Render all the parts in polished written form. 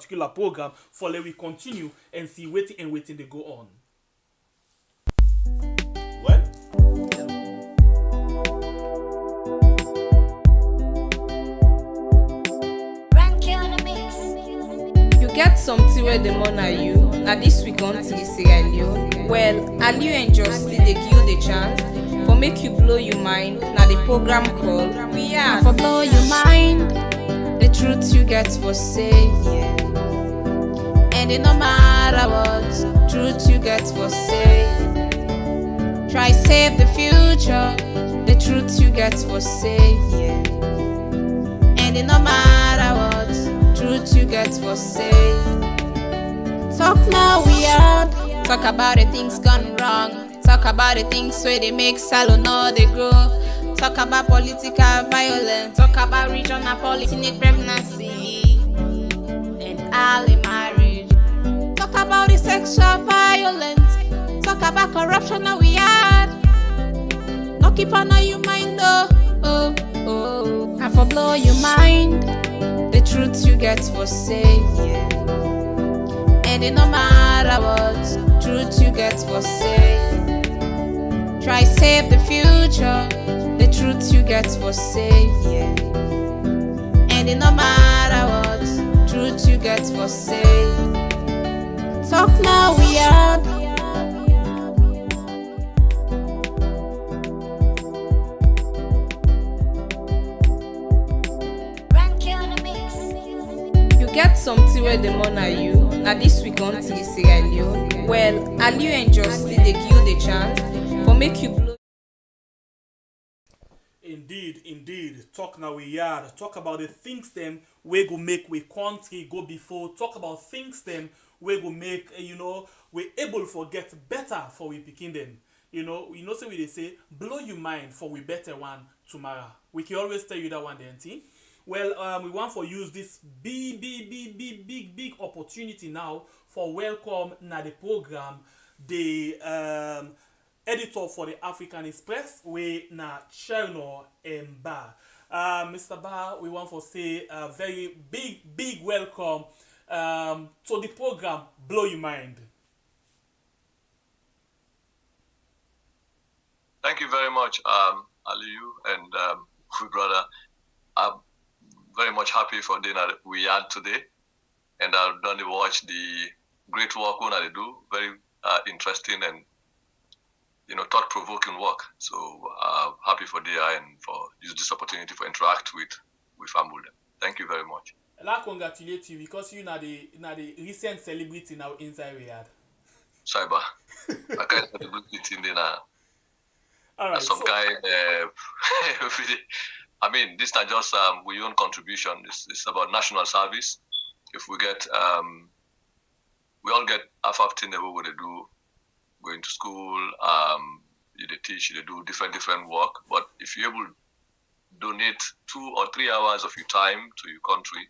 particular program for let we continue and see waiting they go on. Well, You get something where the money are you. Now this week on to Sierra Leone. Well, Aliu and Justy they give you the chance for make you blow your mind. Now the program called We Are For blow your mind, the truth you get for say. And it no matter what, truth you get for say. Try save the future, the truth you get for say. And it no matter what, truth you get for say. Talk now we are. Talk about the things gone wrong. Talk about the things where they make salon or they grow. Talk about political violence. Talk about regional political pregnancy and early marriage. Talk about the sexual violence. Talk about corruption that we had. No keep on your mind oh. And for blow your mind, the truth you get for say. And it no matter what, truth you get for say. Try save the future, the truth you get for say. And it no matter what, truth you get for say. Talk now we are. get something where the money are you. Now this week on to Sierra Leone. Well, Aliu and Justy they give you the chance for make you blow. Indeed. Talk now we yard. Talk about the things them we go make we country go before. Talk about things them we go make we able for get better for we picking them. So we they say blow your mind for we better one tomorrow. We can always tell you that one then thing. Well, we want to use this big opportunity now for welcome na the program the editor for the Africanist Press we na Chernoh M. Mr. Ba, we want to say a very big welcome to the program Blow Your Mind. Thank you very much, Aliu and my brother. I'm very much happy for dinner we had today, and I've done watch the great work that they do. Very interesting and thought-provoking work. So happy for there and for use this opportunity for interact with Ambul. Thank you very much. I congratulate you because you are the recent celebrity now inside we had. Cyber. I can't celebrity in there. All right. Some guy. I mean, this is not just we own contribution. It's about national service. If we get, we all get half thing that we do, going to school, you teach, you do different work. But if you're able to donate 2 or 3 hours of your time to your country,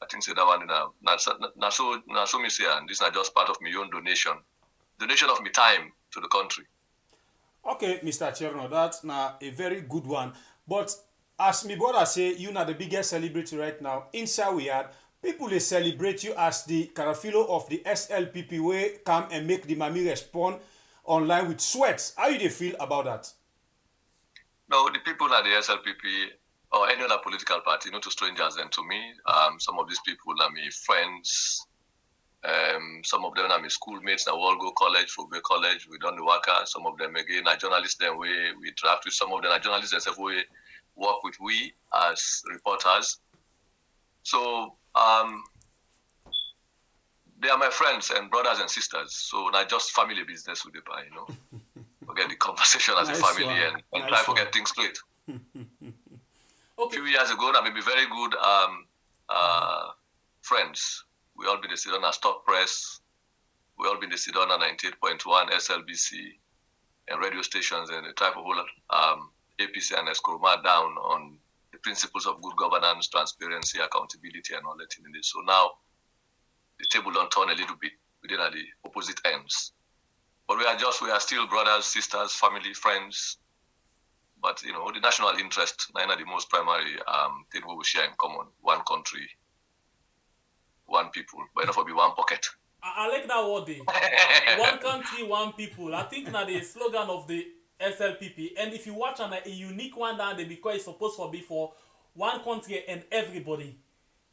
I think say that one so me say, and this is not just part of my own donation of my time to the country. Okay, Mr. Chernoh, that's now a very good one. But as my brother say, you are the biggest celebrity right now. Inside we are, people they celebrate you as the Carafilo of the SLPP way come and make the Mami respond online with sweats. How do you feel about that? No, the people at the SLPP or any other political party, not to strangers than to me. Some of these people are my friends. Some of them are my schoolmates. Now we all go college, football college. We done the worker. Some of them again are journalists. Then we interact with some of them are journalists and stuff. We work with we as reporters. So they are my friends and brothers and sisters. So not just family business with them, Forget the conversation as Nice a family one. and Nice try to one. get things straight. Okay. A few years ago, I may be very good friends. We all been the sit on a stock press. We all been the sit on a 98.1 SLBC and radio stations and the type of whole APC and Escoroma down on the principles of good governance, transparency, accountability, and all that in this. So now the table don't turn a little bit. We did at the opposite ends. But we are still brothers, sisters, family, friends. But the national interest, the most primary thing we share in common, one country, one people, but enough for be one pocket. I like that word there. One country, one people. I think now the slogan of the SLPP, and if you watch on a unique one down there, because it's supposed to be for one country and everybody.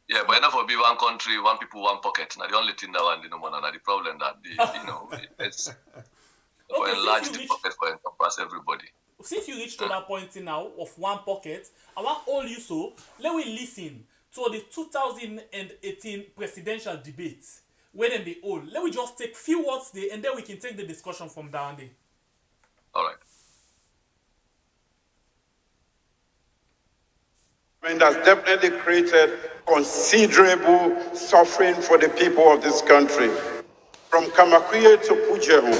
Yeah, but enough for be one country, one people, one pocket. Now the only thing that one the number, now the problem that it's for enlarge the pocket for encompass everybody. Since you reached to that point now of one pocket, I want all you so let we listen to the 2018 presidential debate where them they all. Let me just take few words there and then we can take the discussion from down there. All right. It has definitely created considerable suffering for the people of this country. From Kamakwie to Pujehu,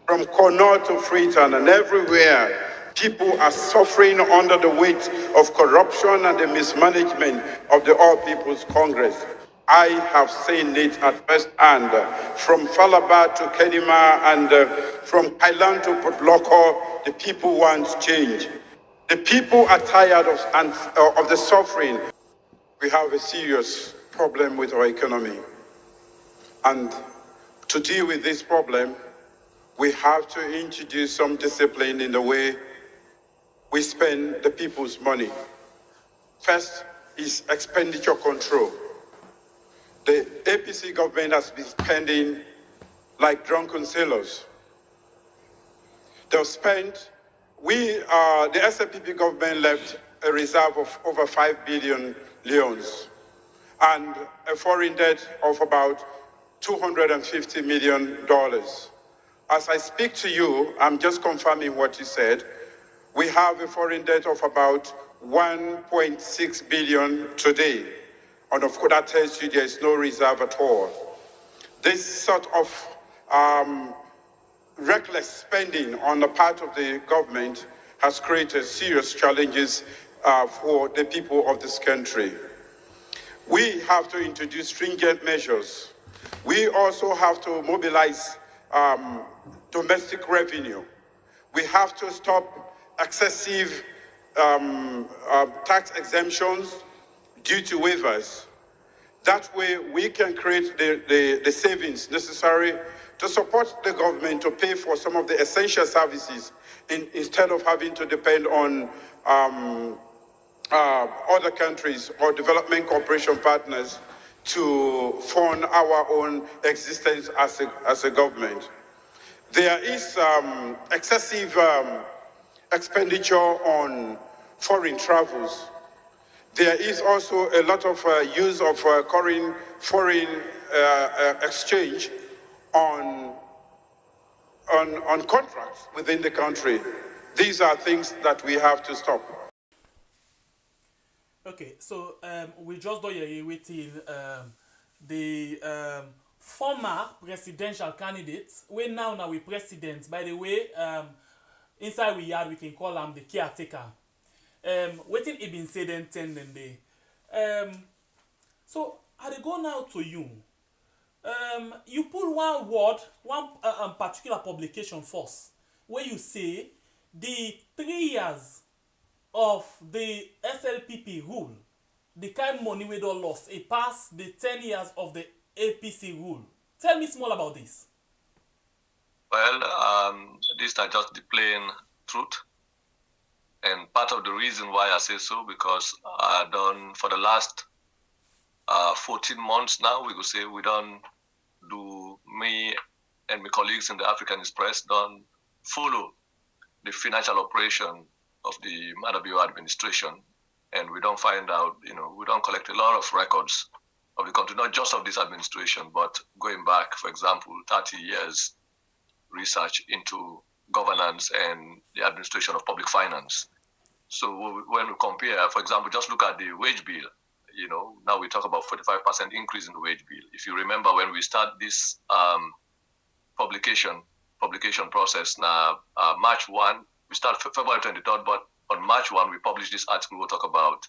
from Chernoh to Freetown, and everywhere, people are suffering under the weight of corruption and the mismanagement of the All People's Congress. I have seen it at first hand, from Falaba to Kenima and from Kailan to Potloko. The people want change. The people are tired of the suffering. We have a serious problem with our economy. And to deal with this problem, we have to introduce some discipline in the way we spend the people's money. First is expenditure control. The APC government has been spending like drunken sailors. They'll spend, the SLPP government left a reserve of over 5 billion leones and a foreign debt of about $250 million. As I speak to you, I'm just confirming what you said. We have a foreign debt of about 1.6 billion today. And of course, that tells you there is no reserve at all. This sort of reckless spending on the part of the government has created serious challenges for the people of this country. We have to introduce stringent measures. We also have to mobilize domestic revenue. We have to stop excessive tax exemptions due to waivers. That way we can create the savings necessary to support the government to pay for some of the essential services instead of having to depend on other countries or development cooperation partners to fund our own existence as a government. There is excessive expenditure on foreign travels. There is also a lot of use of foreign exchange on contracts within the country. These are things that we have to stop. Okay, so we just do here waiting the former presidential candidate, we now we president, by the way, inside we yard we can call him the caretaker. Waiting he been said then 10 day. So I go now to you. You pull one word, one particular publication first, where you say the 3 years of the SLPP rule, the kind money we don't lost, it passed the 10 years of the APC rule. Tell me small about this. Well, these are just the plain truth. And part of the reason why I say so, because I've done for the last 14 months now, we could say we don't do, me and my colleagues in the Africanist Press don't follow the financial operation of the Madabio administration. And we don't find out, we don't collect a lot of records of the country, not just of this administration, but going back, for example, 30 years research into governance and the administration of public finance. So when we compare, for example, just look at the wage bill, now we talk about 45% increase in the wage bill. If you remember when we start this publication process now, March 1, we start February 23rd, but on March 1, we published this article. We'll talk about,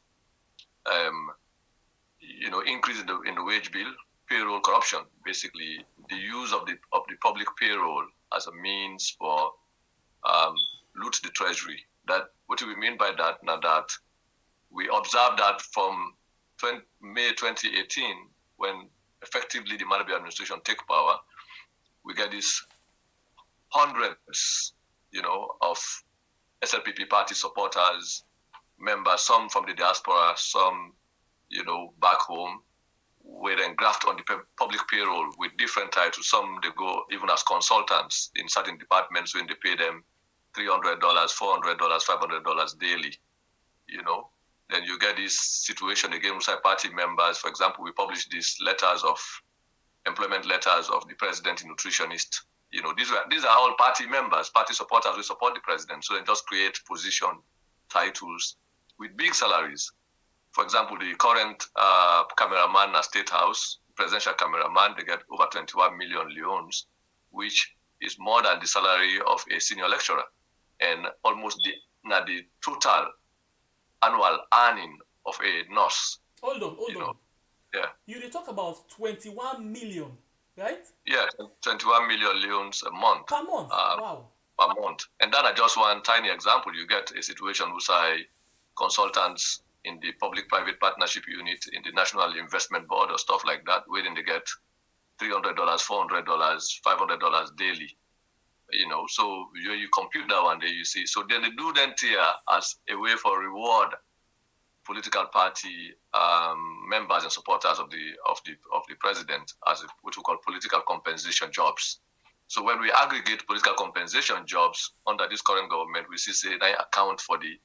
increase in the wage bill, payroll corruption, basically the use of the public payroll as a means for loot the treasury. What do we mean by that? Now that we observed that from May 2018, when effectively the Madabi administration take power, we get these hundreds, of SLPP party supporters, members, some from the diaspora, some, back home, were then grafted on the public payroll with different titles. Some, they go even as consultants in certain departments when they pay them $300, $400, $500 daily, Then you get this situation again with party members. For example, we publish these employment letters of the president and nutritionist. These are all party members, party supporters who support the president. So they just create position titles with big salaries. For example, the current cameraman at State House, presidential cameraman, they get over 21 million leones, which is more than the salary of a senior lecturer, and almost the total annual earning of a nurse. Hold on. Yeah. You talk about 21 million, right? Yeah, 21 million leones a month. Per month? Wow. Per month. And then just one tiny example, you get a situation where consultants in the public-private partnership unit in the National Investment Board or stuff like that, where they get $300, $400, $500 daily. So you compute that one day, you see. So then they do then tier as a way for reward political party members and supporters of the president as what we call political compensation jobs. So when we aggregate political compensation jobs under this current government, we see say they account for the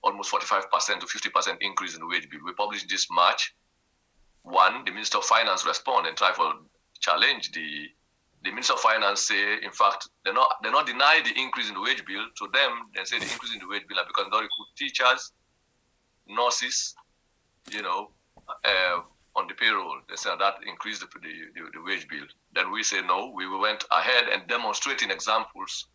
almost 45% to 50% increase in the wage bill. We published this March. The Minister of Finance respond and try for challenge the Minister of Finance say, in fact, they not deny the increase in the wage bill. To them, they say the increase in the wage bill are because they recruit teachers, nurses, on the payroll. They say that increased the wage bill. Then we say no. We went ahead and demonstrating examples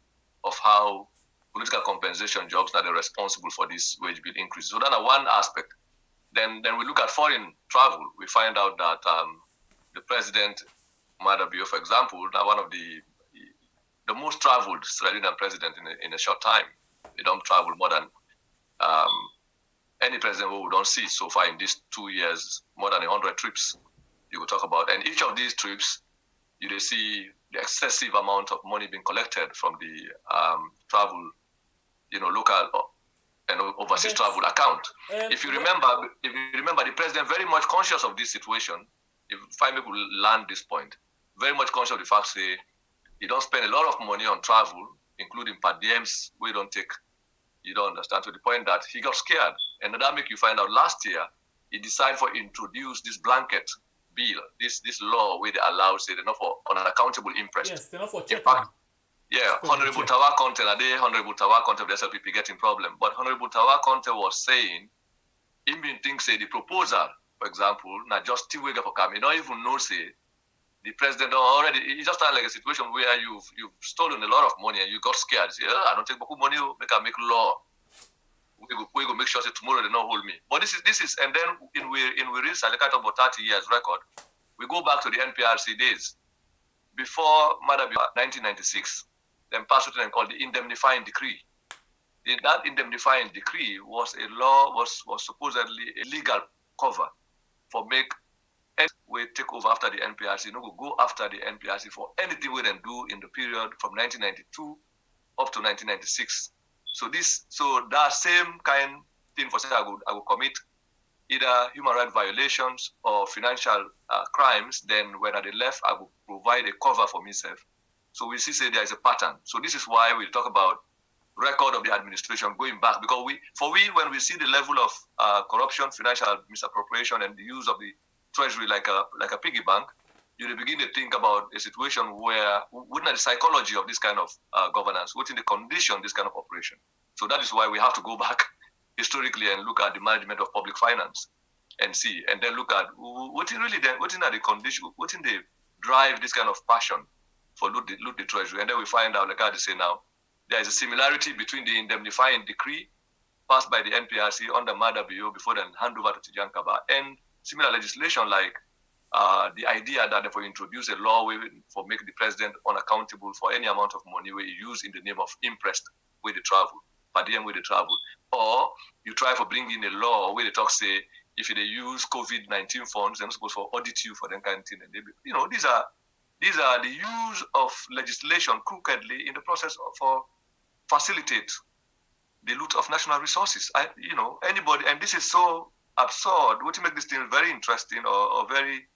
of how political compensation jobs are responsible for this wage bill increase. So that's one aspect. Then we look at foreign travel. We find out that the president, Madabi, for example, now one of the most traveled Sierra Leonean president in a short time. They don't travel more than any president we don't see so far in these 2 years, more than 100 trips you will talk about. And each of these trips, you see the excessive amount of money being collected from the travel, local and overseas travel account. If you remember, the president very much conscious of this situation. If I may land this point, very much conscious of the fact that he don't spend a lot of money on travel, including per diems we don't take. You don't understand, to the point that he got scared. And that make you find out last year, he decided to introduce this blanket bill, this law where they allow, say, they're not for unaccountable interest. Yes, they're not for checking. Yeah, Honorable Tawa Conte, Honorable Tawa Conte of the SLPP getting problem. But Honorable Tawa Conte was saying, he been think, say, the proposal, for example, not just two weeks for coming, not even know, say, the president already, it just sounds like a situation where you've stolen a lot of money and you got scared. You say, I don't take beaucoup money, make law. We go make sure that tomorrow they don't hold me. But this is, and then we reach a kind of about 30 years record. We go back to the NPRC days. Before Madabi 1996, then passed something called the Indemnifying Decree. That Indemnifying Decree was a law, was supposedly a legal cover for make we take over after the NPRC. Go after the NPRC for anything we then do in the period from 1992 up to 1996. So that same kind thing for say I would commit either human rights violations or financial crimes, then when they left, I will provide a cover for myself. So we see say there is a pattern. So this is why we talk about record of the administration going back, because when we see the level of corruption, financial misappropriation, and the use of the treasury like a piggy bank, you begin to think about a situation where, within the psychology of this kind of governance, within the condition this kind of operation. So that is why we have to go back historically and look at the management of public finance and see, and then look at what are the conditions, what in the drive this kind of passion for loot the treasury. And then we find out, like I say now, there is a similarity between the indemnifying decree passed by the NPRC under Madabi before then hand over to Tijan Kaba, and similar legislation like the idea that if we introduce a law for make the president unaccountable for any amount of money we use in the name of interest with the travel, per diem with the travel, or you try for bringing a law where they talk say if they use COVID-19 funds, they're not supposed to audit you for that kind of thing. And these are the use of legislation crookedly in the process for facilitate the loot of national resources. Anybody, and this is so absurd. What make this thing very interesting or very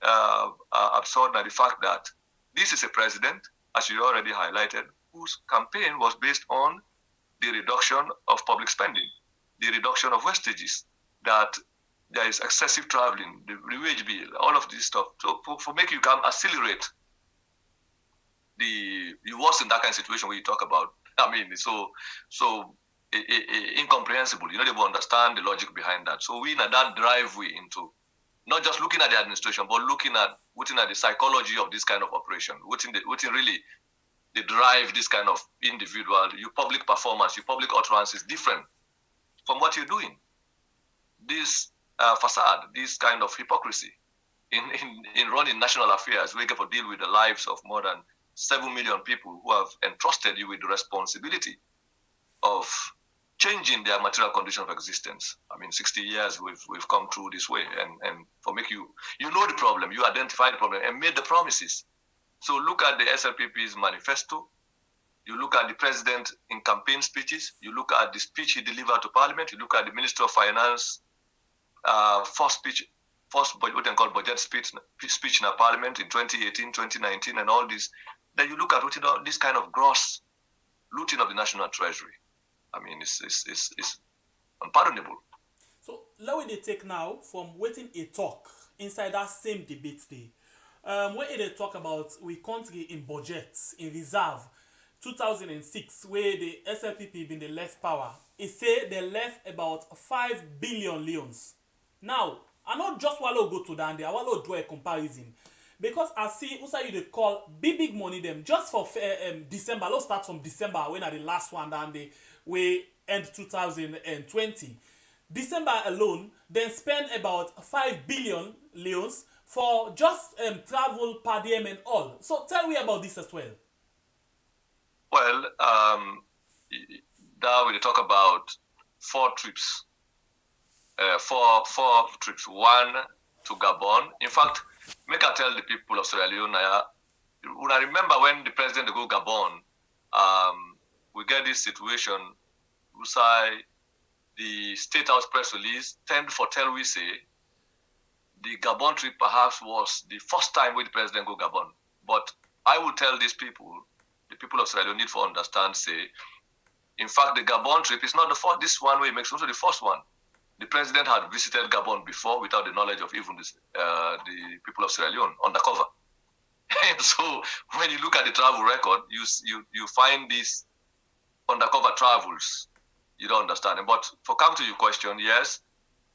absurd are the fact that this is a president, as you already highlighted, whose campaign was based on the reduction of public spending, the reduction of wastages, that there is excessive traveling, the wage bill, all of this stuff. So for make you can accelerate you was in that kind of situation where you talk about, so incomprehensible. They will understand the logic behind that. So we in that drive we into not just looking at the administration, but looking at the psychology of this kind of operation, what really they drive this kind of individual, your public performance, your public utterance is different from what you're doing. This facade, this kind of hypocrisy in running national affairs, we get to deal with the lives of more than 7 million people who have entrusted you with the responsibility of changing their material condition of existence. 60 years we've come through this way, and for make you know the problem, you identify the problem and made the promises. So look at the SLPP's manifesto, you look at the president in campaign speeches, you look at the speech he delivered to Parliament, you look at the Minister of Finance first what they call budget speech in Parliament in 2018, 2019, and all this. Then you look at this kind of gross looting of the national treasury. It's unpardonable. So let me take now from waiting a talk inside that same debate day. When they talk about we country in budgets, in reserve, 2006, where the SLPP been the left power, it say they left about 5 billion leons. Now, I not just want to go to that, I want to draw a comparison. Because I see also you they call big money them just for December. Let's start from December when are the last one down the way end 2020. December alone, then spend about 5 billion leons for just travel per diem and all. So tell me about this as well. Well, now we talk about 4 trips. Four trips. One to Gabon. In fact, make I tell the people of Sierra Leone, when I remember when the president go Gabon, we get this situation, the State House press release, tell we say, the Gabon trip perhaps was the first time when the president go Gabon. But I will tell these people, the people of Sierra Leone need to understand, say, in fact, the Gabon trip is not the first, this one way makes also the first one. The president had visited Gabon before without the knowledge of even the people of Sierra Leone, undercover. And so when you look at the travel record, you find these undercover travels. You don't understand. But for come to your question, yes,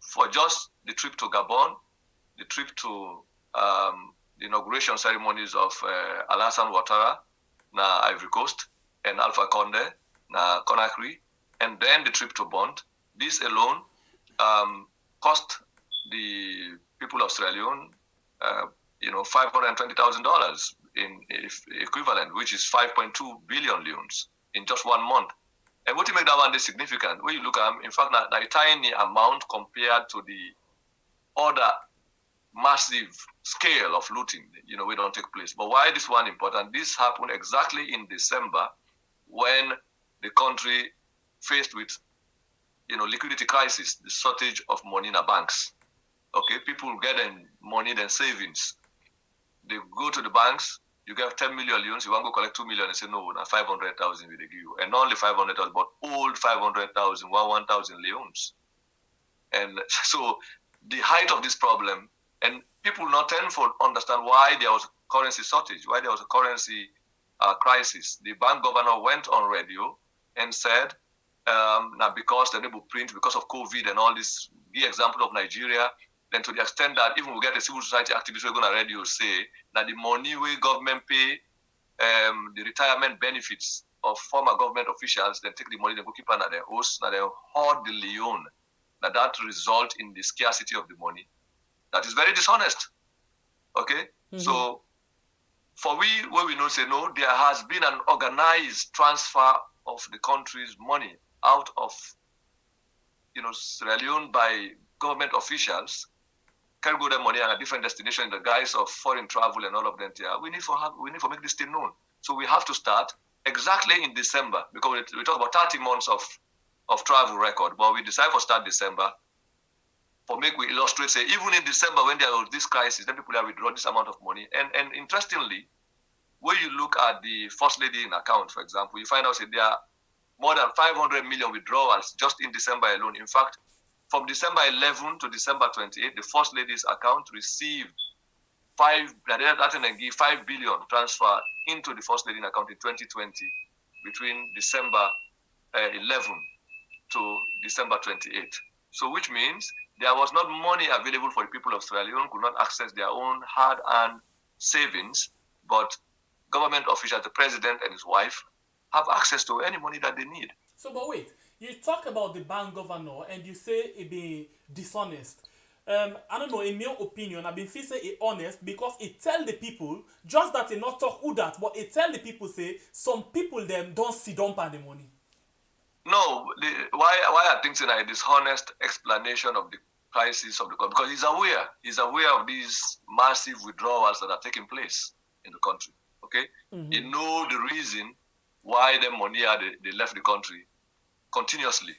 for just the trip to Gabon, the trip to the inauguration ceremonies of Alassane Ouattara, na Ivory Coast, and Alpha Condé, na Conakry, and then the trip to Bond, this alone cost the people of Sierra Leone, $520,000 in equivalent, which is 5.2 billion leones in just 1 month. And what make that one significant? When you look at, in fact, a tiny amount compared to the other massive scale of looting, we don't take place. But why this one important? This happened exactly in December when the country faced with liquidity crisis, the shortage of money in the banks. Okay, people get money, then savings. They go to the banks, you get 10 million leones, you want to go collect 2 million and say, no, now 500,000 we give you. And not only 500,000, but old 500,000, 1,000 leones. And so the height of this problem, and people not tend to understand why there was a currency shortage, why there was a currency crisis. The bank governor went on radio and said, now because they're able to print because of COVID and all this, the example of Nigeria, then to the extent that even we get a civil society activist we're going to radio say that the money we government pay, the retirement benefits of former government officials, then take the money, they go keep under their host, now they hoard the leon. Now that result in the scarcity of the money. That is very dishonest. Okay? Mm-hmm. So for where we know say no, there has been an organized transfer of the country's money out of Sierra Leone by government officials carry go their money at a different destination in the guise of foreign travel and all of that. Yeah, we need to make this thing known. So we have to start exactly in December, because we talk about 30 months of travel record, but we decide for start December. For make we illustrate, say, even in December when there was this crisis, then people have withdrawn this amount of money. And interestingly, when you look at the First Lady in account, for example, you find out that there are more than 500 million withdrawals just in December alone. In fact, from December 11 to December 28, the First Lady's account received 5 billion transfer into the First Lady account in 2020 between December 11 to December 28. So which means there was not money available for the people of Sierra Leone, could not access their own hard-earned savings, but government officials, the president and his wife, have access to any money that they need. So, but wait, you talk about the bank governor and you say it be dishonest. I don't know, in my opinion, I've been feeling it honest because it tell the people, just that it not talk who that, but it tell the people say, some people them don't see dump on the money. No, why I think it's a dishonest explanation of the crisis of the country, because he's aware of these massive withdrawals that are taking place in the country. Okay, He know the reason why the money they left the country continuously,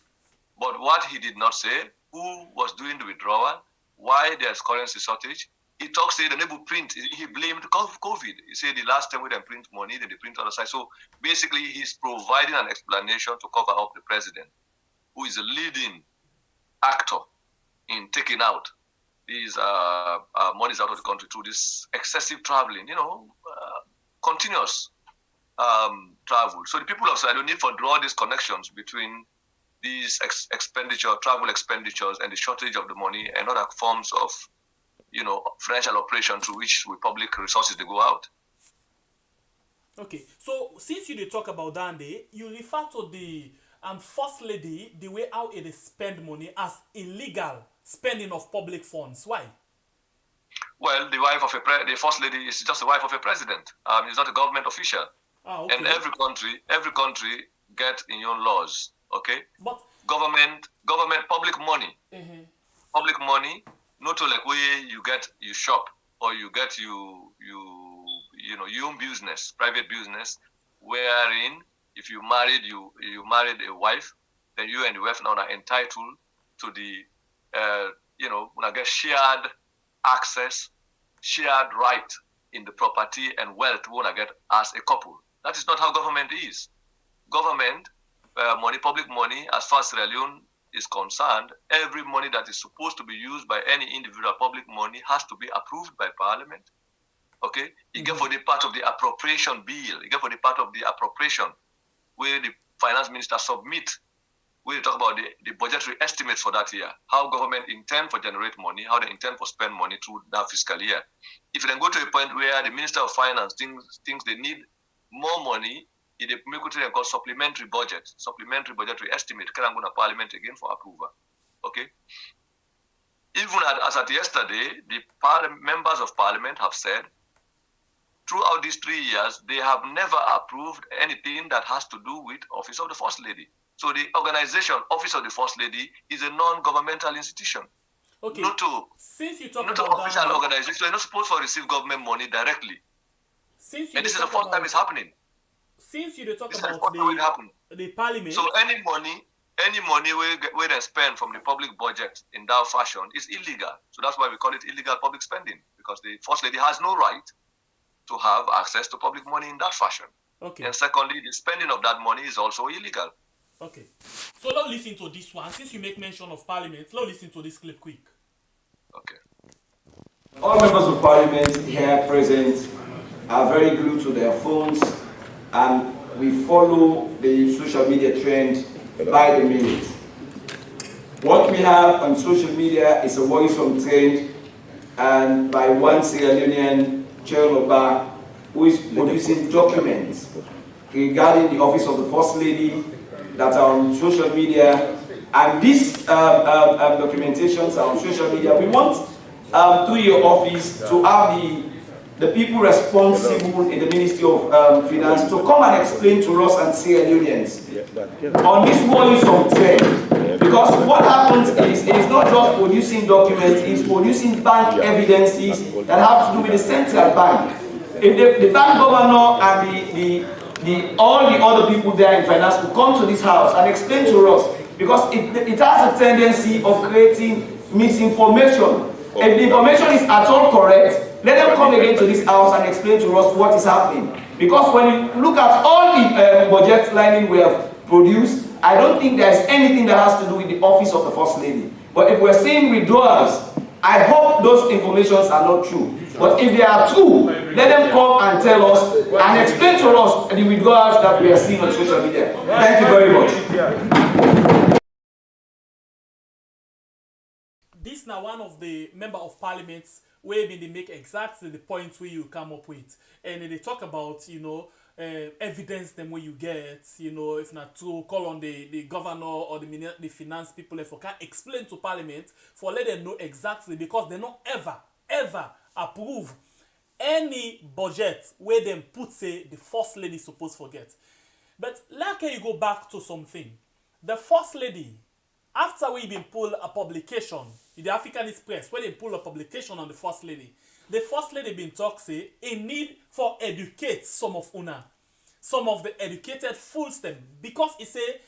but what he did not say, who was doing the withdrawal, why there's currency shortage. He talks say the neighbor print. He blamed COVID. He said the last time we didn't print money, then they print on the side. So basically, he's providing an explanation to cover up the president, who is a leading actor in taking out these monies out of the country through this excessive traveling, continuous travel. So the people of Sierra Leone need to draw these connections between these travel expenditures and the shortage of the money and other forms of financial operation through which with public resources they go out. Okay, so since you did talk about that day, you refer to the First Lady, the way how it is spend money as illegal spending of public funds. Why? Well, the wife of the First Lady is just the wife of a president. She's not a government official. Okay. And every country get in own laws. Okay, but government, public money, public money. Not to like where you shop or you get you own business, private business, wherein if you married a wife, then you and the wife now are entitled to the when I get shared access, shared right in the property and wealth when I get as a couple. That is not how government is. Government money, public money, as far as Sierra Leone is concerned, every money that is supposed to be used by any individual public money has to be approved by Parliament. Okay? You get for the part of the appropriation bill, you get for the part of the appropriation where the finance minister submit, where they talk about the budgetary estimates for that year, how government intend for generate money, how they intend for spend money through that fiscal year. If you then go to a point where the Minister of Finance thinks they need more money, they make what they call supplementary budgetary estimate, can go to Parliament again for approval. Okay? Even as at yesterday, the members of Parliament have said, throughout these 3 years, they have never approved anything that has to do with Office of the First Lady. So the organization, Office of the First Lady, is a non-governmental institution. Okay. Since you talk not about an official organization, so you're not supposed to receive government money directly. And this is the first time it's happening. Since you talk about the Parliament, so any money where they spend from the public budget in that fashion is illegal. So that's why we call it illegal public spending, because the First Lady has no right to have access to public money in that fashion. Okay. And secondly, the spending of that money is also illegal. Okay. So let's listen to this one. Since you make mention of Parliament, let's listen to this clip quick. Okay. All members of Parliament here present are very glued to their phones, and we follow the social media trend by the minute. What we have on social media is a voice from trend, and by one Sierra Leonean, Chernoh M, who is producing documents regarding the Office of the First Lady that are on social media, and these documentations are on social media. We want through your office to have the the people responsible in the Ministry of Finance to come and explain to us and Sierra Leoneans on this worrisome trend. Because what happens is it's not just producing documents, it's producing bank evidences that have to do with the central bank. If the bank governor and all the other people there in finance will come to this house and explain to us, because it has a tendency of creating misinformation. If the information is at all correct, let them come again to this house and explain to us what is happening. Because when you look at all the budget lining we have produced, I don't think there's anything that has to do with the office of the First Lady. But if we're seeing withdrawals, I hope those informations are not true. But if they are true, let them come and tell us and explain to us the withdrawals that we are seeing on social media. Thank you very much. This is now one of the member of parliament where they make exactly the points where you come up with, and they talk about, you know, evidence them where you get, you know, if not true, call on the governor or the finance people if can explain to parliament for let them know exactly, because they don't ever approve any budget where them put say the First Lady supposed forget. But like you go back to something, the First Lady, after we been pull a publication in the Africanist Press, where they pull a publication on the First Lady, the First Lady been talk say a need for educate some of the educated fools them, because he say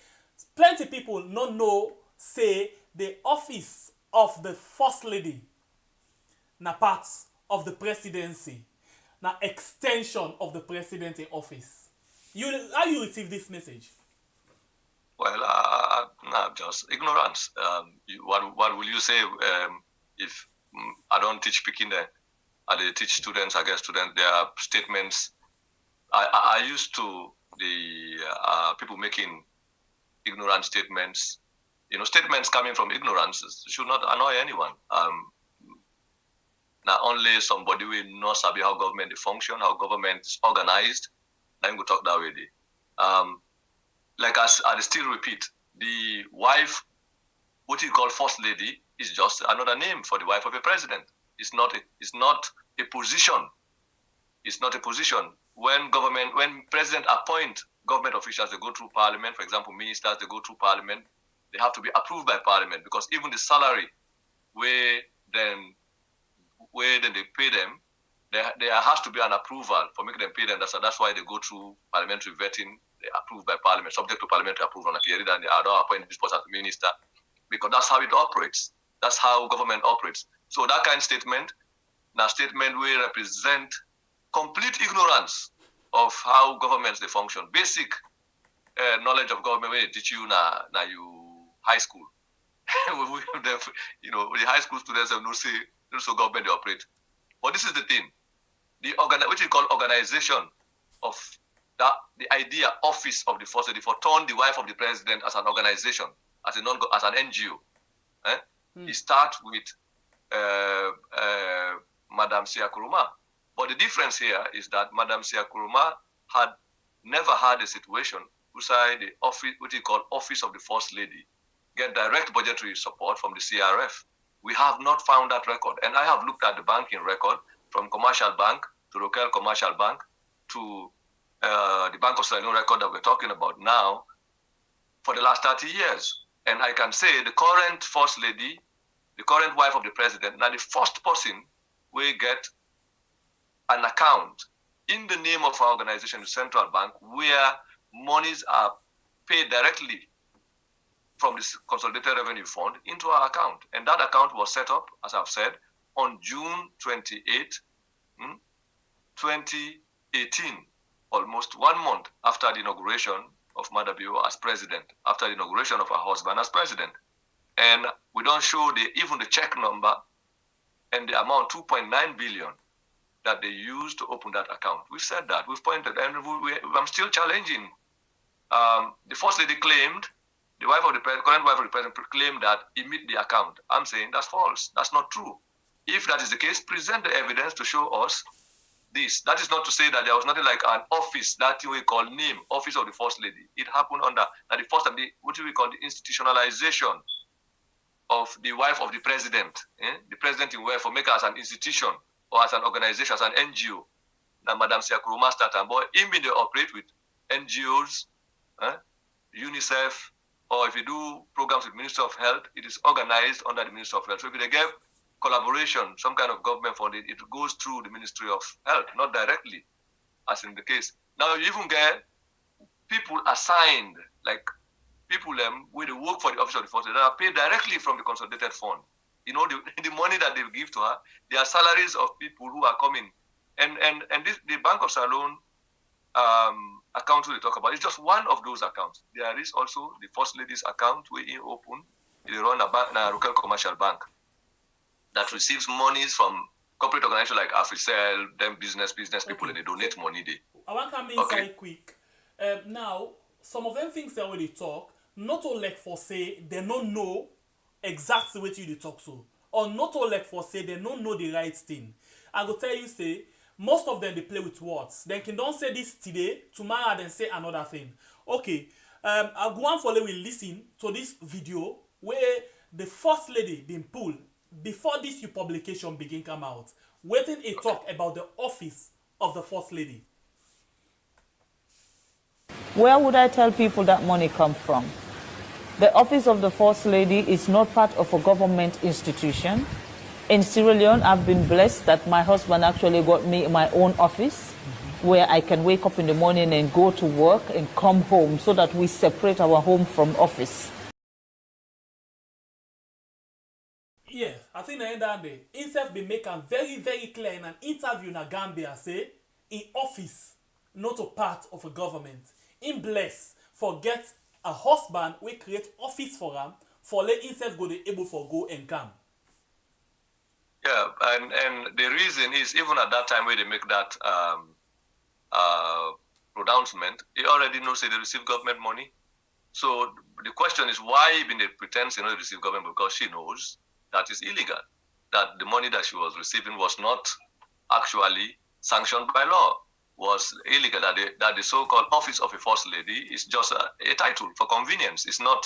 plenty people not know say the office of the First Lady na part of the presidency, na extension of the president in office. How you receive this message? Well, just ignorance. What will you say if I don't teach Peking there? I teach students, I guess students, their statements. I used to the people making ignorant statements. You know, statements coming from ignorance should not annoy anyone. Now, only somebody will not sabi how government function, how government is organized. Then we talk that way. Like I still repeat, the wife, what you call First Lady, is just another name for the wife of a president. It's not a position. It's not a position. When president appoint government officials, they go through parliament. For example, ministers, they go through parliament. They have to be approved by parliament, because even the salary where then they pay them, there has to be an approval for making them pay them. That's why they go through parliamentary vetting. They approved by parliament, subject to parliamentary approval. And they are not appointed this person as minister, because that's how it operates. That's how government operates. So that kind of statement, now statement will represent complete ignorance of how governments they function. Basic knowledge of government when they teach you na you high school. You know, the high school students have no say government they operate. But this is the thing. Which is called organization of that, the idea office of the First Lady for turn the wife of the president as an organization, as an NGO. It starts with Madame Sia Kuruma. But the difference here is that Madame Sia Kuruma had never had a situation whereby the office, what you call office of the First Lady, get direct budgetary support from the CRF. We have not found that record. And I have looked at the banking record from commercial bank to local commercial bank to the Bank of Sierra Leone record that we're talking about now for the last 30 years. And I can say the current First Lady, the current wife of the president, now the first person will get an account in the name of our organization, the Central Bank, where monies are paid directly from the Consolidated Revenue Fund into our account. And that account was set up, as I've said, on June 28, 2018, almost 1 month after the inauguration of Madabio as president, after the inauguration of her husband as president. And we don't show even the check number and the amount 2.9 billion that they used to open that account. We've said that, we've pointed, and I'm still challenging. The First Lady claimed, the wife of the current wife of the president claimed that he met the account. I'm saying that's false. That's not true. If that is the case, present the evidence to show us this. That is not to say that there was nothing like an office, that we call name, office of the First Lady. It happened under the first time, what do we call the institutionalization of the wife of the president. The president in where for make us an institution or as an organization, as an NGO, that Madam Siakuruma started, but even they operate with NGOs, UNICEF, or if you do programs with Ministry of Health, it is organized under the Ministry of Health. So if they get collaboration, some kind of government funding, it goes through the Ministry of Health, not directly, as in the case. Now you even get people assigned, like people where they work for the office of the first lady, that are paid directly from the consolidated fund. You know, the money that they give to her, they are salaries of people who are coming. And the Bank of Salone account we talk about is just one of those accounts. There is also the First Lady's account where he open. They run a bank, a local commercial bank that receives monies from corporate organizations like Africell, them business people, and they donate money there. I want to come inside quick. Now, some of them things that when they talk, not all like for say they don't know exactly what you talk so, or not all like for say they don't know the right thing. I go tell you say most of them they play with words. They can don't say this today, tomorrow then say another thing. Okay, I'll go on for we listen to this video where the First Lady been pulled before this publication begin come out, waiting a talk about the office of the First Lady. Where would I tell people that money come from? The office of the First Lady is not part of a government institution. In Sierra Leone, I've been blessed that my husband actually got me my own office where I can wake up in the morning and go to work and come home so that we separate our home from office. Yeah, I think the end of the day, himself been making very, very clear in an interview in Gambia, say, in office, not a part of a government. In bless, forget a husband, we create office for him, for let himself go the able for go and come. Yeah, and the reason is, even at that time where they make that pronouncement, he already knows that they receive government money. So the question is, why even they pretend they don't receive government? Because she knows that is illegal, that the money that she was receiving was not actually sanctioned by law, was illegal, that the so-called office of a First Lady is just a title for convenience. It's not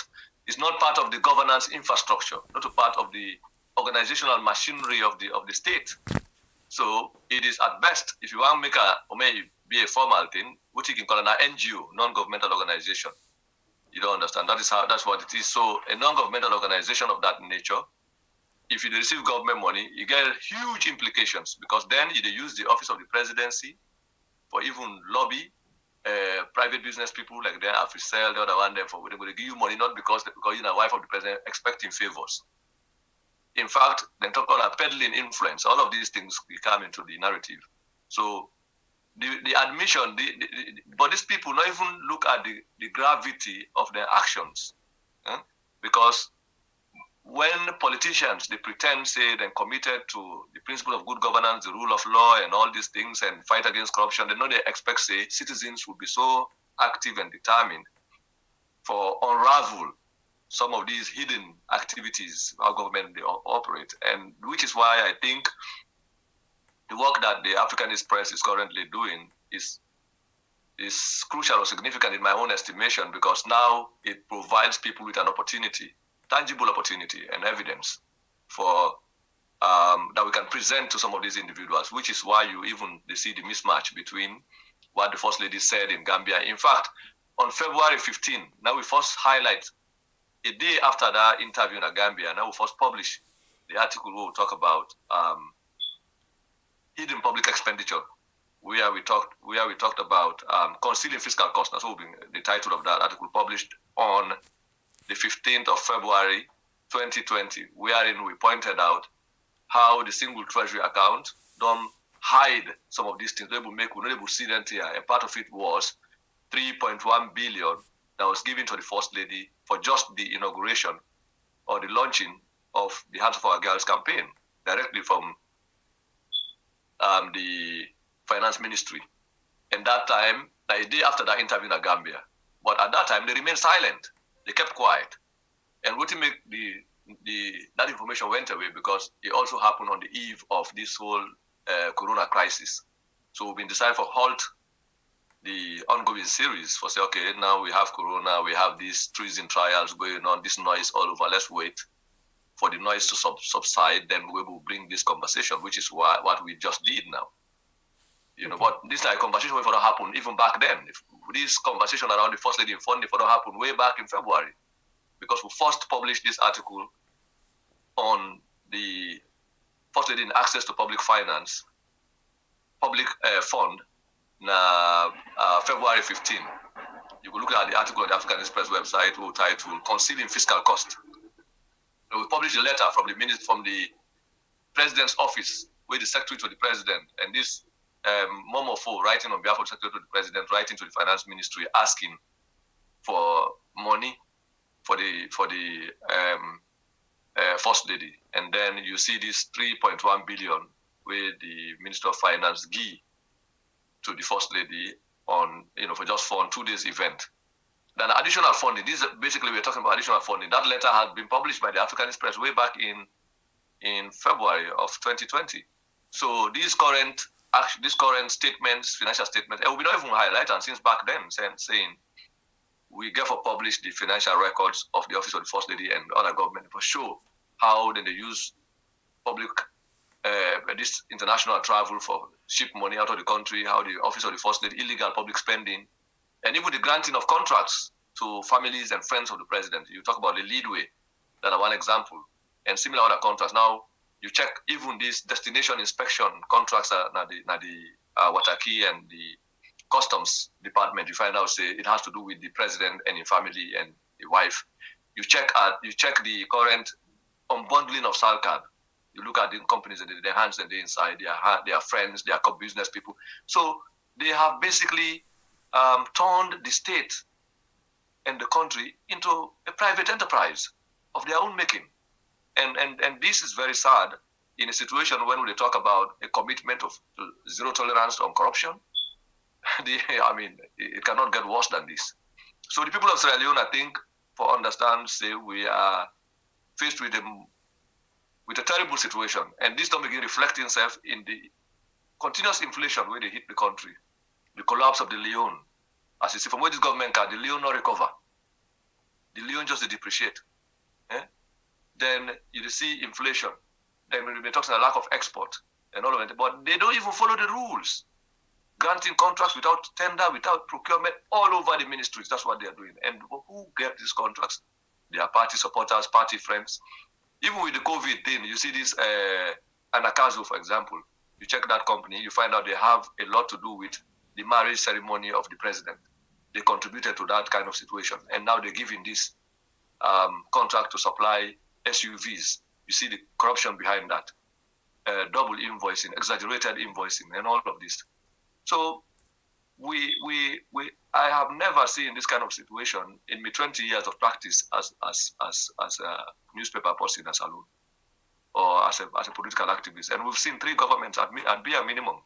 part of the governance infrastructure, not a part of the organizational machinery of the state. So it is at best, if you want to make or maybe be a formal thing, what you can call an NGO, non-governmental organization. You don't understand. That's what it is. So a non-governmental organization of that nature, if you receive government money, you get huge implications, because then you use the office of the presidency for even lobby private business people like the Africell, the other one, them for they give you money not because you're the wife of the president expecting favors. In fact, they talk about peddling influence. All of these things come into the narrative. So the admission, but these people not even look at the gravity of their actions, because when politicians, they pretend, say, they're committed to the principle of good governance, the rule of law, and all these things, and fight against corruption, they know they expect, say, citizens will be so active and determined for unravel some of these hidden activities our government they operate, and which is why I think the work that the Africanist Press is currently doing is crucial or significant in my own estimation, because now it provides people with an opportunity, tangible opportunity and evidence for that we can present to some of these individuals, which is why they see the mismatch between what the First Lady said in Gambia. In fact, on February 15, now we first highlight a day after that interview in Gambia, now we first publish the article where we talk about hidden public expenditure, where we talked about concealing fiscal costs. That's what the title of that article, published on the 15th of February 2020, wherein we pointed out how the single treasury account don't hide some of these things. We not able to see them here. And part of it was 3.1 billion that was given to the First Lady for just the inauguration or the launching of the Hands of Our Girls campaign, directly from the finance ministry. And that time, a day after that interview in Gambia. But at that time, they remained silent. They kept quiet. And what make that information went away, because it also happened on the eve of this whole corona crisis. So we've been decided for halt the ongoing series for say, okay, now we have corona, we have these treason trials going on, this noise all over. Let's wait for the noise to subside, then we will bring this conversation, which is what we just did now. But this like conversation will not happen even back then. If this conversation around the First Lady in funding for not happen way back in February, because we first published this article on the First Lady in access to public finance, public fund, February 15. You can look at the article on the Africanist Press website titled "Concealing Fiscal Cost." We published a letter from the President's office with the Secretary to the President, and this Momofo writing on behalf of the Secretary to the President, writing to the Finance Ministry, asking for money for the First Lady. And then you see this 3.1 billion where the Minister of Finance give to the First Lady on for 2 days event. Then additional funding. This is basically we're talking about additional funding. That letter had been published by the Africanist Press way back in February of 2020. So these current statements, financial statements, and we don't even highlight, and since back then saying we therefore publish the financial records of the Office of the First Lady and other government for show how then they use public this international travel for ship money out of the country, how the Office of the First Lady, illegal public spending, and even the granting of contracts to families and friends of the president. You talk about the leadway, that's one example, and similar other contracts. Now, you check even these destination inspection contracts, the Wataki and the Customs Department, you find out, say, it has to do with the president and his family and the wife. You check the current unbundling of SALCAB. You look at the companies and their hands and the inside, they are friends, they are business people. So they have basically turned the state and the country into a private enterprise of their own making. And this is very sad in a situation when we talk about a commitment of zero tolerance on corruption. It cannot get worse than this. So the people of Sierra Leone, I think, for understand, say we are faced with a terrible situation. And this don't begin reflecting itself in the continuous inflation where they hit the country. The collapse of the Leone. As you see, from where this government can, the Leone not recover. The Leone just depreciate. Then you see inflation. Then we talk about lack of export and all of it. But they don't even follow the rules. Granting contracts without tender, without procurement, all over the ministries. That's what they are doing. And who get these contracts? They are party supporters, party friends. Even with the COVID thing, you see this Anakazu, for example. You check that company, you find out they have a lot to do with the marriage ceremony of the president. They contributed to that kind of situation. And now they're giving this contract to supply SUVs. You see the corruption behind that. Double invoicing, exaggerated invoicing, and all of this. So I have never seen this kind of situation in my 20 years of practice as a newspaper person as alone, or as a political activist. And we've seen 3 governments at bare minimum,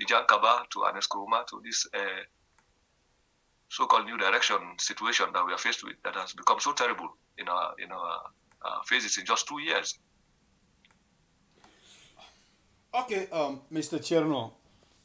Ijan Kaba to Anes Kuruma to this so-called new direction situation that we are faced with that has become so terrible in our phases in just 2 years. Okay, Mr. Chernoh,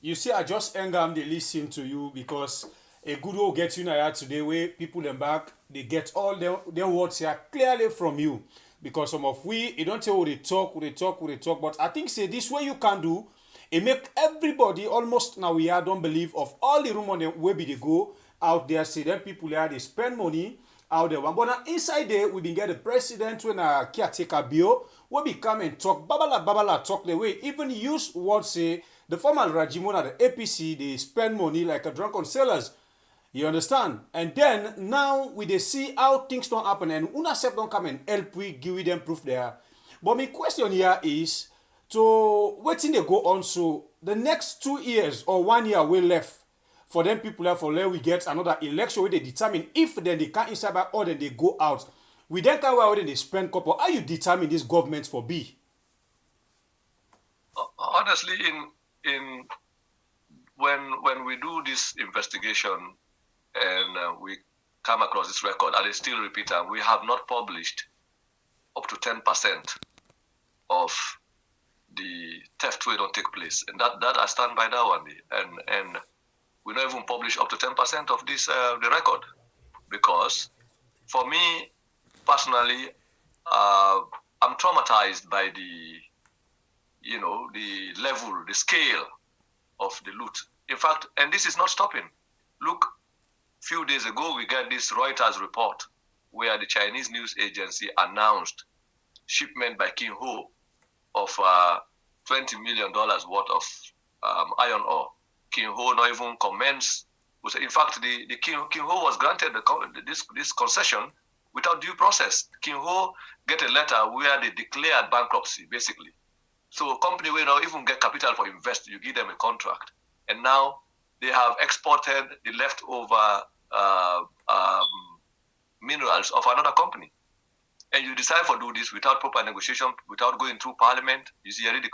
you see, I just hang on the listen to you because a good will get you now today where people them back, they get all their words here clearly from you. Because some of you don't say they talk, but I think say this way you can do, it make everybody almost now we are don't believe of all the rumor where they go out there, say them people there, they spend money out there. But now inside there, we been get the president when a caretaker bill, we be come and talk, babala talk the way, even use words say, the former Rajimona, the APC, they spend money like a drunken sailors. You understand? And then, now, we they see how things don't happen, and UNACEF don't come and help we give them proof there. But my question here is, to waiting they go on, so the next 2 years or 1 year we left, for them people there, for let we get another election where they determine if then they can't inside back or then they go out. We then can where they spend couple. How you determine this government for B? Honestly, when we do this investigation and we come across this record, and I still repeat, we have not published up to 10% of the theft where don't take place, and that I stand by that one. And we don't even publish up to 10% of this the record, because for me personally, I'm traumatized by the level, the scale of the loot. In fact, and this is not stopping. Look, a few days ago, we got this Reuters report where the Chinese news agency announced shipment by King Ho of $20 million worth of iron ore. King Ho not even comments. In fact, the King Ho was granted this concession without due process. King Ho get a letter where they declared bankruptcy, basically. So a company will not even get capital for invest, you give them a contract. And now they have exported the leftover minerals of another company. And you decide to do this without proper negotiation, without going through parliament. You see already.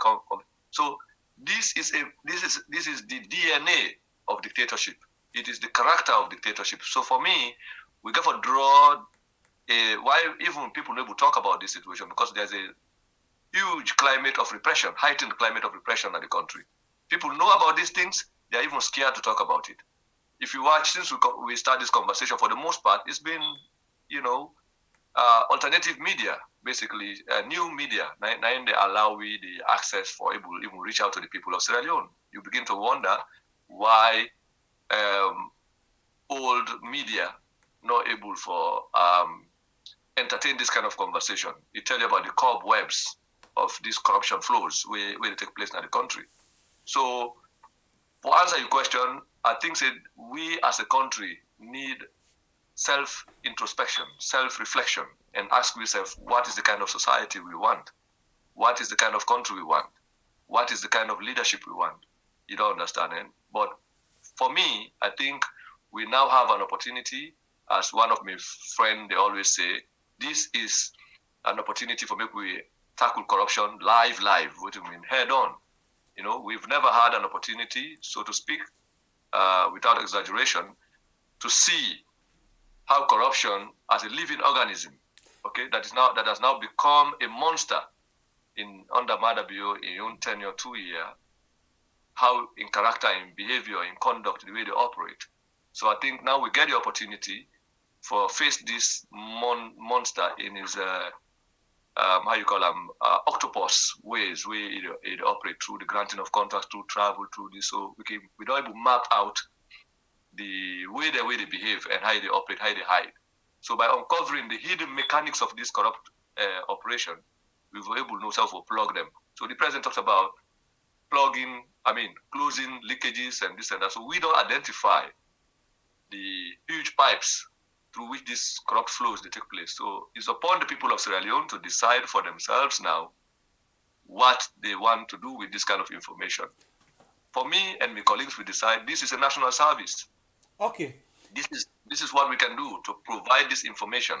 So this is the DNA of dictatorship. It is the character of dictatorship. So for me, we got to draw why even people never talk about this situation, because there's a huge climate of repression, heightened climate of repression in the country. People know about these things, they're even scared to talk about it. If you watch, since we start this conversation, for the most part, it's been, alternative media, basically, new media. Now they allow we the access for able even reach out to the people of Sierra Leone. You begin to wonder why old media not able for entertain this kind of conversation. It tells you about the cobwebs of these corruption flows where they take place in the country. So, to answer your question, I think that we as a country need self-introspection, self-reflection, and ask yourself, what is the kind of society we want? What is the kind of country we want? What is the kind of leadership we want? You don't understand it. But for me, I think we now have an opportunity, as one of my friends, they always say, this is an opportunity for me we tackle corruption live, what do you mean, head on. We've never had an opportunity, so to speak, without exaggeration, to see how corruption as a living organism, that has now become a monster under Madabio in own tenure 2 years, how in character, in behavior, in conduct, the way they operate. So I think now we get the opportunity for face this monster in his octopus ways, where it operate through the granting of contracts, through travel, through this. So we don't able to map out the way they behave and how they operate, how they hide. So by uncovering the hidden mechanics of this corrupt operation, we were able to plug them. So the president talks about closing leakages and this and that. So we don't identify the huge pipes through which these corrupt flows they take place. So it's upon the people of Sierra Leone to decide for themselves now what they want to do with this kind of information. For me and my colleagues, we decide this is a national service. Okay. This is what we can do to provide this information,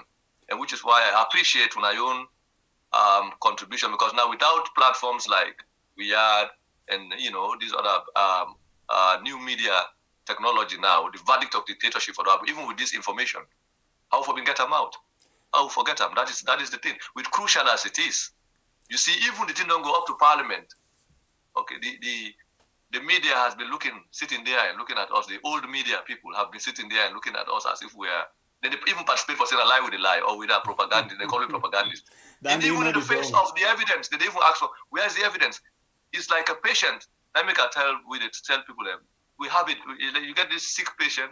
and which is why I appreciate my own contribution, because now without platforms like we are and these other new media technology now, the verdict of dictatorship, even with this information, how we get them out? How we forget them? That is the thing. With crucial as it is, you see, even the thing don't go up to parliament. Okay, the media has been sitting there and looking at us. The old media people have been sitting there and looking at us as if we are. They even participate for saying a lie with a lie or with a propaganda. They call it propagandist. And even in the face of the evidence, they even ask for, where's the evidence? It's like a patient. I tell people that we have it. You get this sick patient,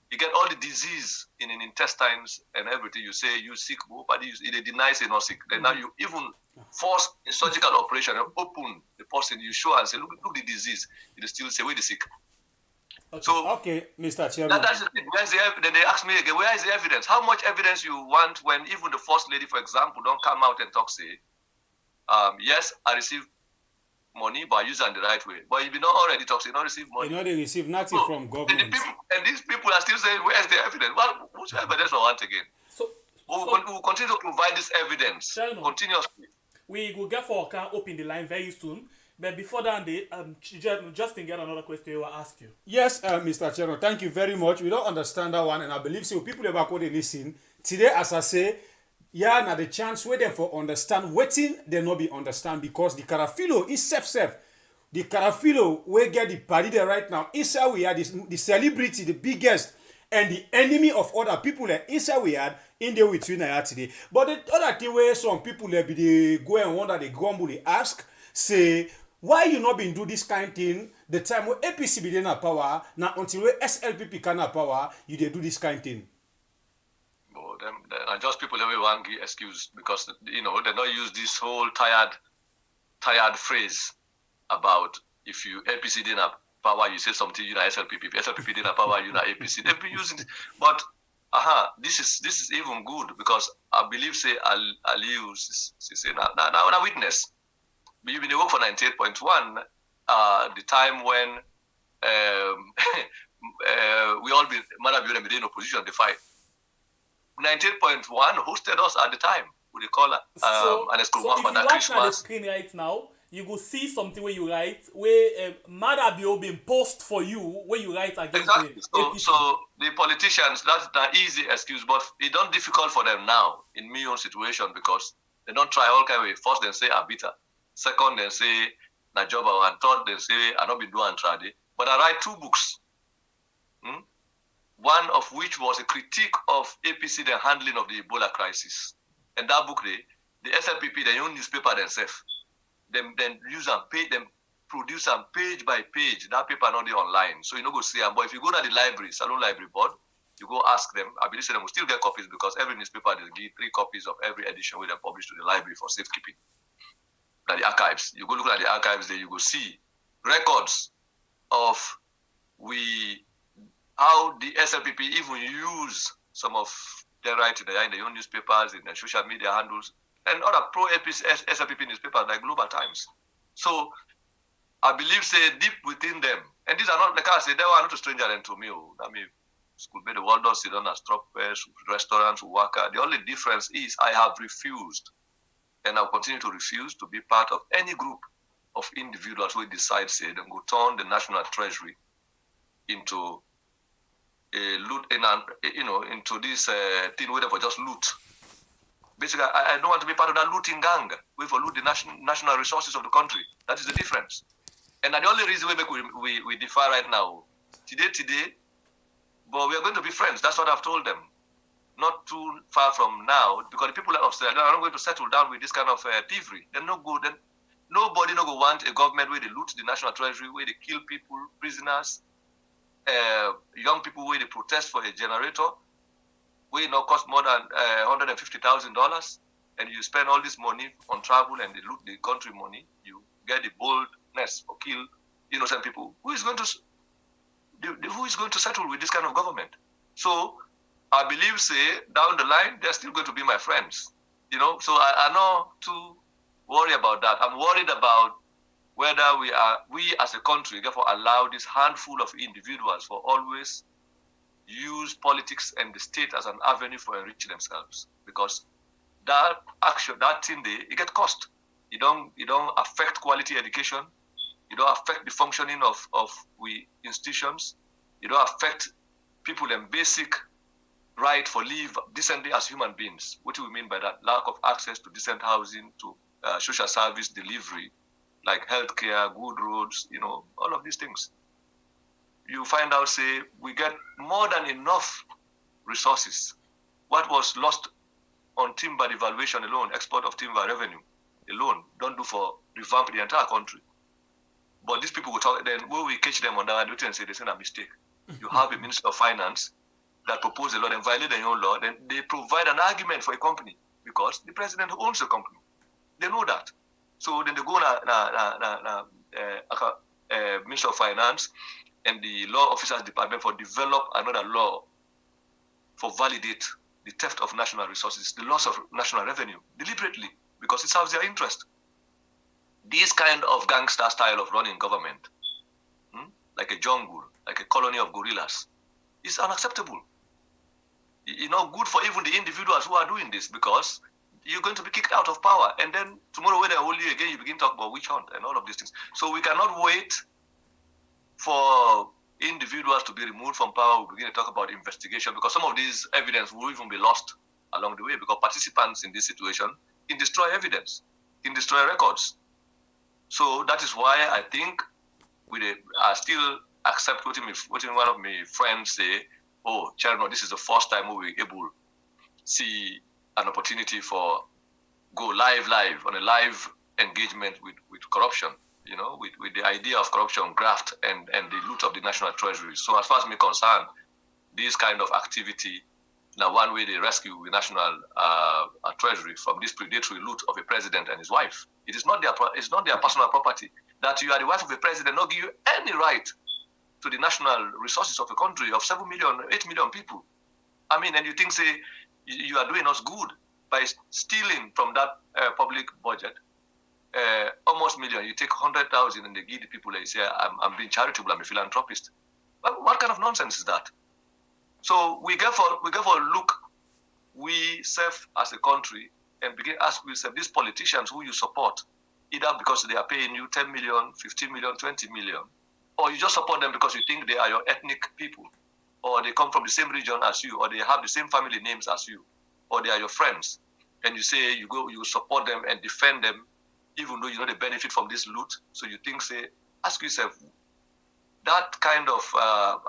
you get all the disease in the intestines and everything. You say you sick, but they deny say not sick. Then now you even force a surgical operation and open the person. You show and say, look the disease. They still say we're the sick. Okay. So okay, Mr. Chairman. That's the thing. Then they ask me again, where is the evidence? How much evidence you want when even the first lady, for example, don't come out and talk, say, yes, I received money, but I use it in the right way. But if you don't already talk, you don't receive money. You know they receive nothing from government. And these people are still saying, where's the evidence? Well, which evidence I want again? We'll continue to provide this evidence continuously. We will get for open the line very soon. But before that, Justin get another question I will ask you. Yes, Mr. Chernoh, thank you very much. We don't understand that one, and I believe so. People ever go they listen today, as I say, yeah, now the chance where them for understand waiting they not be understand, because the Carafilo is self. The Carafilo we get the party there right now. Inside we are the celebrity, the biggest and the enemy of other people inside we had in there with you now today. But the other thing where some people be they go and wonder, they grumble, they ask, say, why you not been do this kind of thing the time where APC be in power, now until where SLPP can have power, you they do this kind of thing. Well, them are just people that will want give excuse because they not use this whole tired phrase about if you APC didn't have power, you say something, SLPP. If SLPP didn't have power, APC. They've been using it. But this is even good because I believe say Aliu say now witness. You've been work for 98.1, the time when we all been been in opposition the fight. 98.1 hosted us at the time with the caller. So if you watch on the Christmas. screen right now, you go see something where you write where Madabio been post for you where you write against exactly. the APC. So the politicians, that's an easy excuse, but it's not difficult for them now in my own situation because they don't try all kind of way. First, they say Abita. Second, they say Najoba. And third, they say I not been doing trade. But I write 2 books. One of which was a critique of APC, the handling of the Ebola crisis. And that book, the SLPP, their own newspaper themselves, then use and pay them, produce them page by page. That paper not there online. So you know go see them. But if you go to the library, Salon Library Board, you go ask them. I believe them will still get copies because every newspaper they give 3 copies of every edition where they publish to the library for safekeeping. At the archives. You go look at the archives there, you go see records of how the SLPP even use some of their writing in their own newspapers, in their social media handles, and other pro-SLPP newspapers like Global Times. So I believe say deep within them, and these are not, like I say, they are not a stranger than to me. I mean, school made the world does sit on as troppers, restaurants, worker. The only difference is I have refused, and I'll continue to refuse to be part of any group of individuals who decide, say, they go turn the national treasury into a loot, into this thing where they just loot. Basically, I don't want to be part of that looting gang. We for loot the national resources of the country. That is the difference. And the only reason we differ right now, today, but we are going to be friends. That's what I've told them. Not too far from now, because the people upstairs are not going to settle down with this kind of thievery. They're no good. Then nobody no go want a government where they loot the national treasury, where they kill people, prisoners, young people where they protest for a generator, where it not cost more than $150,000, and you spend all this money on travel and they loot the country money. You get the boldness for kill innocent people. Who is going to settle with this kind of government? So I believe, say, down the line, they're still going to be my friends. So I'm not too worried about that. I'm worried about whether we as a country, therefore, allow this handful of individuals for always use politics and the state as an avenue for enriching themselves. Because that action, that thing, it get cost. It don't affect quality education. It don't affect the functioning of we institutions. It don't affect people in basic right for live decently as human beings. What do we mean by that? Lack of access to decent housing, to social service delivery, like healthcare, good roads, all of these things. You find out, say, we get more than enough resources. What was lost on timber devaluation alone, export of timber revenue alone, don't do for revamp the entire country. But these people will talk, then when we catch them on that and say, they say a mistake. You have a Minister of Finance that propose a law and violate their own law, then they provide an argument for a company because the president owns the company. They know that. So then they go Minister of Finance and the Law Officers Department for develop another law for validate the theft of national resources, the loss of national revenue, deliberately, because it serves their interest. This kind of gangster style of running government, like a jungle, like a colony of gorillas, is unacceptable. Good for even the individuals who are doing this, because you're going to be kicked out of power. And then tomorrow when they hold you again, you begin to talk about witch hunt and all of these things. So we cannot wait for individuals to be removed from power. We begin to talk about investigation, because some of these evidence will even be lost along the way, because participants in this situation can destroy evidence, can destroy records. So that is why I think I still accept what one of my friends say, oh, Chernoh, this is the first time we were able to see an opportunity for go live on a live engagement with corruption, with the idea of corruption, graft, and the loot of the national treasury. So as far as me concerned, this kind of activity, now one way they rescue the national treasury from this predatory loot of a president and his wife. It's not their personal property. That you are the wife of a president not give you any right to the national resources of a country of 7 million, 8 million people. I mean, and you think, say, you are doing us good by stealing from that public budget almost million. You take 100,000 and they give the people, they say, I'm being charitable, I'm a philanthropist. What kind of nonsense is that? So we get for look, we serve as a country and begin ask yourself, these politicians who you support, either because they are paying you 10 million, 15 million, 20 million, or you just support them because you think they are your ethnic people, or they come from the same region as you, or they have the same family names as you, or they are your friends, and you say you support them and defend them, even though you know they benefit from this loot. So you think, say, ask yourself, that kind of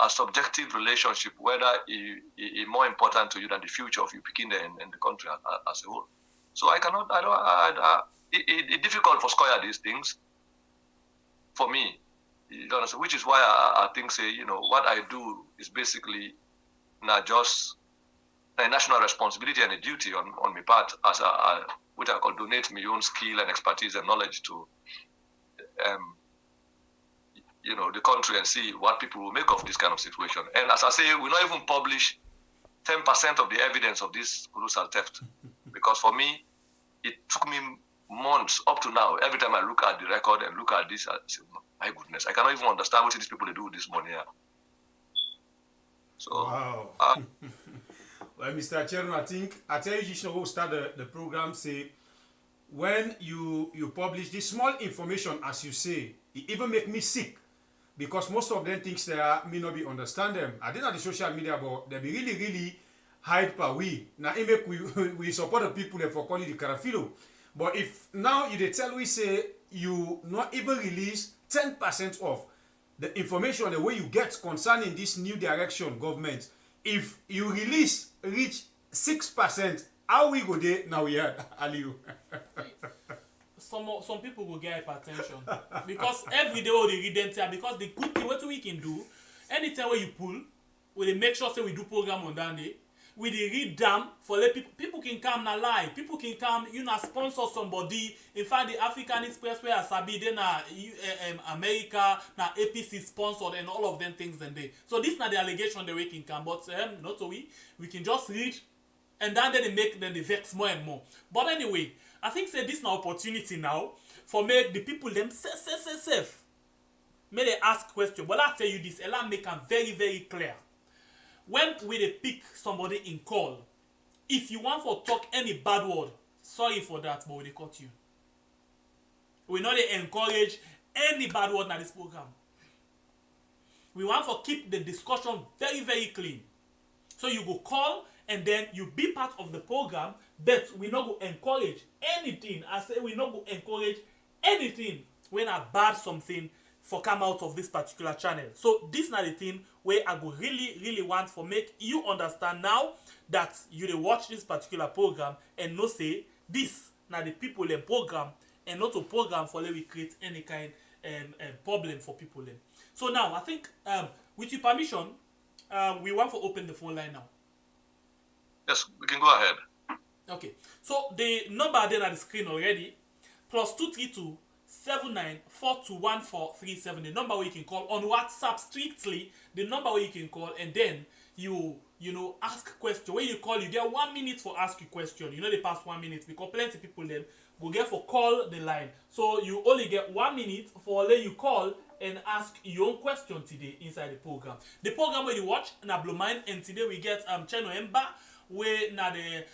a subjective relationship, whether it more important to you than the future of you picking and the country as a whole. So it's difficult for square these things for me, which is why I think, say, what I do is basically not just a national responsibility and a duty on my part as which I call donate my own skill and expertise and knowledge to the country and see what people will make of this kind of situation. And as I say, we not even publish 10% of the evidence of this colossal theft. Because for me, it took me months up to now. Every time I look at the record and look at this, I say, my goodness, I cannot even understand what these people do with this money here. So, wow. Well, Mr. Chernoh, I tell you, we'll start the program, say, when you publish this small information, as you say, it even make me sick. Because most of them things there may not be understand them. I did not the social media, but they be really, really hide per we. Now it make we support the people for calling the Carafilo. But if now you tell we say you not even release 10% of the information the way you get concerning this new direction government, if you reach 6%, how we go there now we are Aliu? Some people will get hypertension because every day we read them there, because the good thing what we can do, anytime where you pull, we make sure say we do program on that day. We read them for let people can come na live. People can come, sponsor somebody. In fact, the Africanist Press where Sabi then America na APC sponsored and all of them things then they. So this not the allegation that we can come, but not so we can just read and then they make them they vex more and more. But anyway, I think say this now opportunity now for make the people them safe. May they ask question. But I tell you this, Ella make them very, very clear. When we pick somebody in call, if you want to talk any bad word, sorry for that, but we cut you. We not encourage any bad word in this program. We want to keep the discussion very, very clean. So you go call and then you be part of the program, but we not go encourage anything. I say we not go encourage anything when I bad something for come out of this particular channel. So this is not the thing where I go really, really want for make you understand now that you dey watch this particular program and no say this now the people in program and not a program for let we create any kind problem for people then. So now I think with your permission, we want to open the phone line now. Yes, we can go ahead. Okay. So the number then on the screen already, +232 79421437, the number where you can call on WhatsApp strictly, the number where you can call, and then you ask question. When you call, you get 1 minute for ask a question. They pass 1 minute because plenty people then go get for call the line. So you only get 1 minute for let you call and ask your own question today inside the program. The program where you watch na blow mind, and today we get Chernoh M, where now the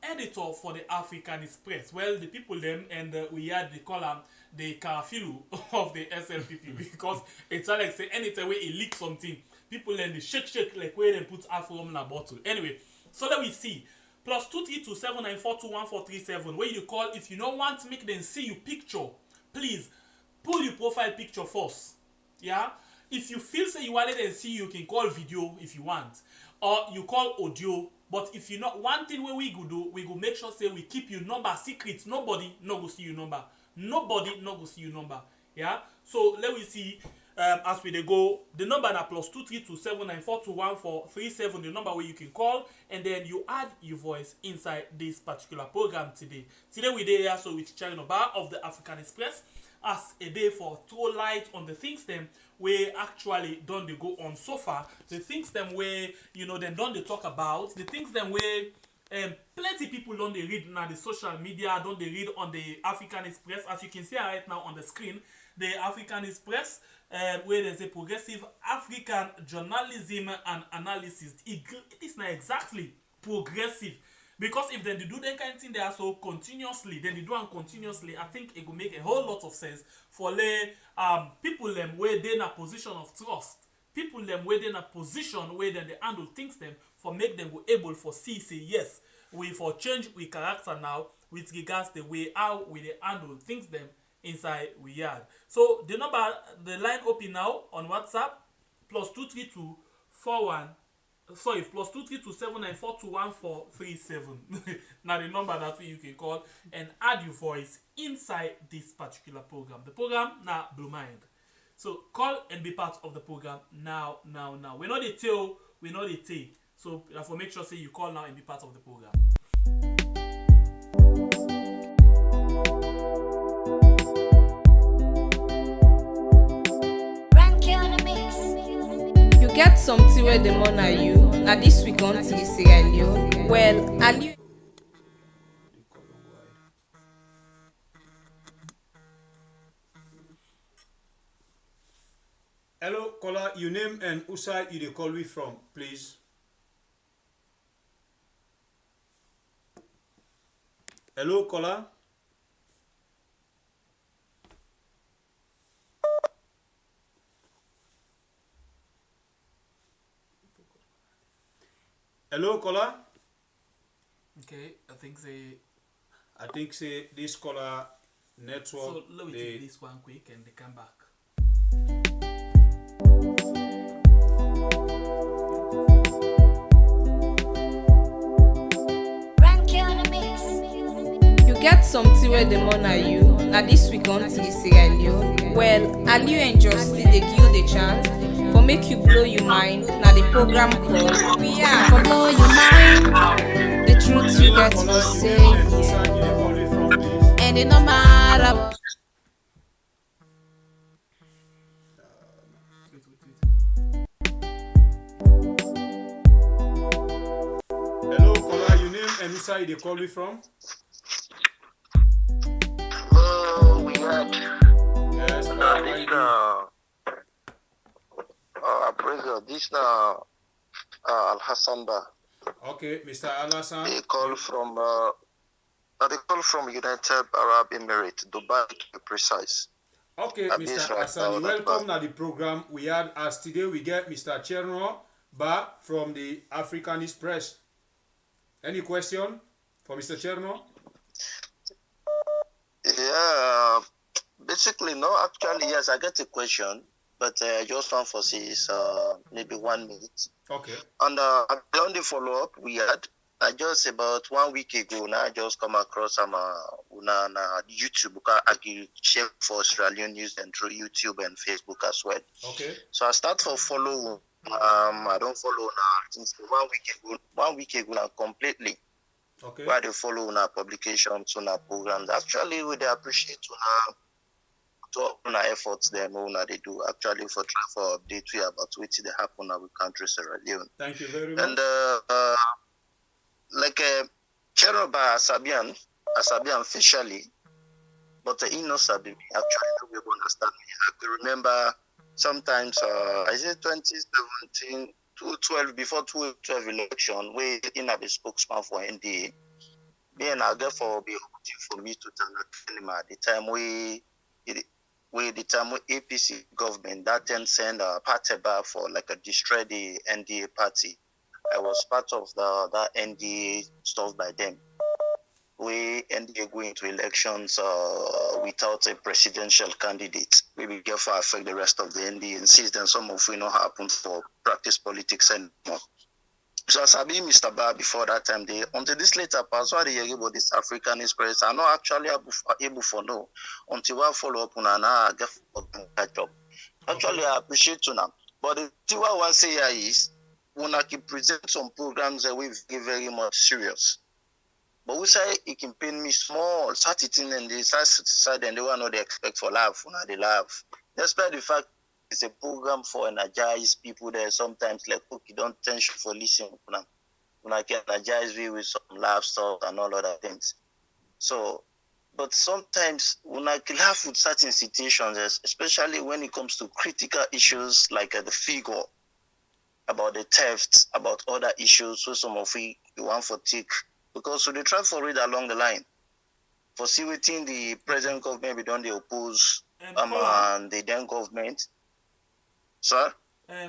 editor for the Africanist Press. Well, the people them and we had the column the Karafilu of the SLPP because it's like say anytime where he leak something, people then they shake like where they put Afro in a bottle. Anyway, so let we see. +232 79421437, where you call if you don't want to make them see your picture. Please pull your profile picture first. Yeah. if you feel say you want it and see, you can call video if you want, or you call audio. But if you not, one thing where we go do, we go make sure say we keep your number secret. Nobody no go see your number. Nobody no go see your number. Yeah. So let me see. As we dey go, the number na +23279421437, the number where you can call, and then you add your voice inside this particular program today. Today we dey here so with Chernoh of the Africanist Press as a day for throw light on the things them where actually done they go on so far, the things them where them done they talk about, the things them where plenty people don't they read now the social media, don't they read on the Africanist Press, as you can see right now on the screen, the Africanist Press, where there's a progressive African journalism and analysis. It is not exactly progressive, because if they do that kind of thing, they are so continuously, then they do it continuously. I think it will make a whole lot of sense for people them where they in a position of trust, people them where they in a position where they handle things them, for make them go able for say yes, we for change we character now with regards the way how we they handle things them inside we yard. So the number, the line open now on WhatsApp, +23279421437. Now the number that way you can call and add your voice inside this particular program. The program now Blue Mind. So call and be part of the program now. We know the tail, we know the tea. So therefore make sure say you call now and be part of the program. You get something where the money are you. Now this week on Sierra Leone. Well, are you? Hello, caller. Your name and who side you dey call we from, please. Hello, caller. Hello, caller. Okay, I think say this caller network. so let me take this one quick and they come back. You get something where the money are you. Now this week on Sierra Leone. Well, are you and Justin they give you the chance for make you blow your mind? Now the program called We Are. For blow your mind, the truth you get to say, Who side you dey call we from, please? and it no matter what. Hello, caller. Your name and who side you dey call we from? Oh, we had Yes, caller. this appraisal. This Al Hassan Ba. Okay, Mr. Alasan. They call from United Arab Emirates, Dubai to be precise. Okay, At this Mr. right Hassan, now, welcome to the program. We had as today we get Mr. Chernoh Ba from the Africanist Press. Any question for Mr. Chernoh? Yeah, basically, no. Actually, yes, I get a question, but I just want for this maybe 1 minute. Okay. And I've done the follow up. We had I just about 1 week ago now. I just come across some YouTube because I can check for Australian news and through YouTube and Facebook as well. Okay. So I start for follow. I don't follow now since 1 week ago. 1 week ago now completely. Okay. Where they follow our publications on our programs. Actually, we they appreciate on our efforts them they do actually for update we about what they happen in our country Sierra Leone. Thank you very much. And like Chernoh Asabian officially, but he knows Sabi me. Actually, we understand me. I can remember sometimes I said 2017, 2012 before 2012 election, we in a spokesman for NDA. Me and I therefore be hoping for me to turn at the time the time APC government that then send a party back for like a destroy the NDA party. I was part of that NDA stuff by them. We NDA going to elections without a presidential candidate. maybe get for affect the rest of the NDNCs, then some of we not happen for practice politics anymore. So as I be Mr. Bar before that time, until this later pass, what they hear about this Africanist Press, I'm not actually able for know until I follow up on and get catch up. Actually, I appreciate you now. But the thing I want to say here is, when I can present some programs that we very much serious. But we say it can pay me small, start it in and they side and they want to they expect for life, when they laugh. Despite the fact it's a program for energized people there sometimes like okay, don't tension for listening. When I can energize me with some laugh stuff and all other things. So but sometimes when I laugh with certain situations, especially when it comes to critical issues like the figure, about the theft, about other issues, so some of it you want for take. Because so they try for it along the line. For see within the present government, we don't they oppose and the then government. Sir?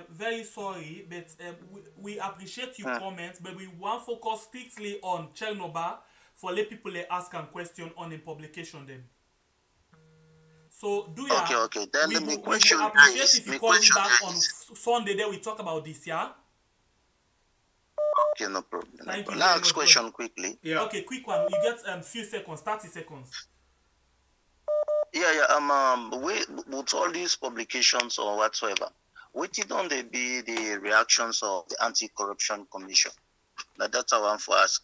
Very sorry, but we appreciate your comments, but we want to focus strictly on Chernoh for let people ask and question on the publication them. So do you okay. Then we question appreciate is, if you call me back on Sunday, then we talk about this, yeah? Okay, no problem. Thank you. Next question quickly. Yeah. Okay, quick one. You get few seconds, 30 seconds. With all these publications or whatsoever, what don't they be the reactions of the Anti-Corruption Commission? That's our one for us.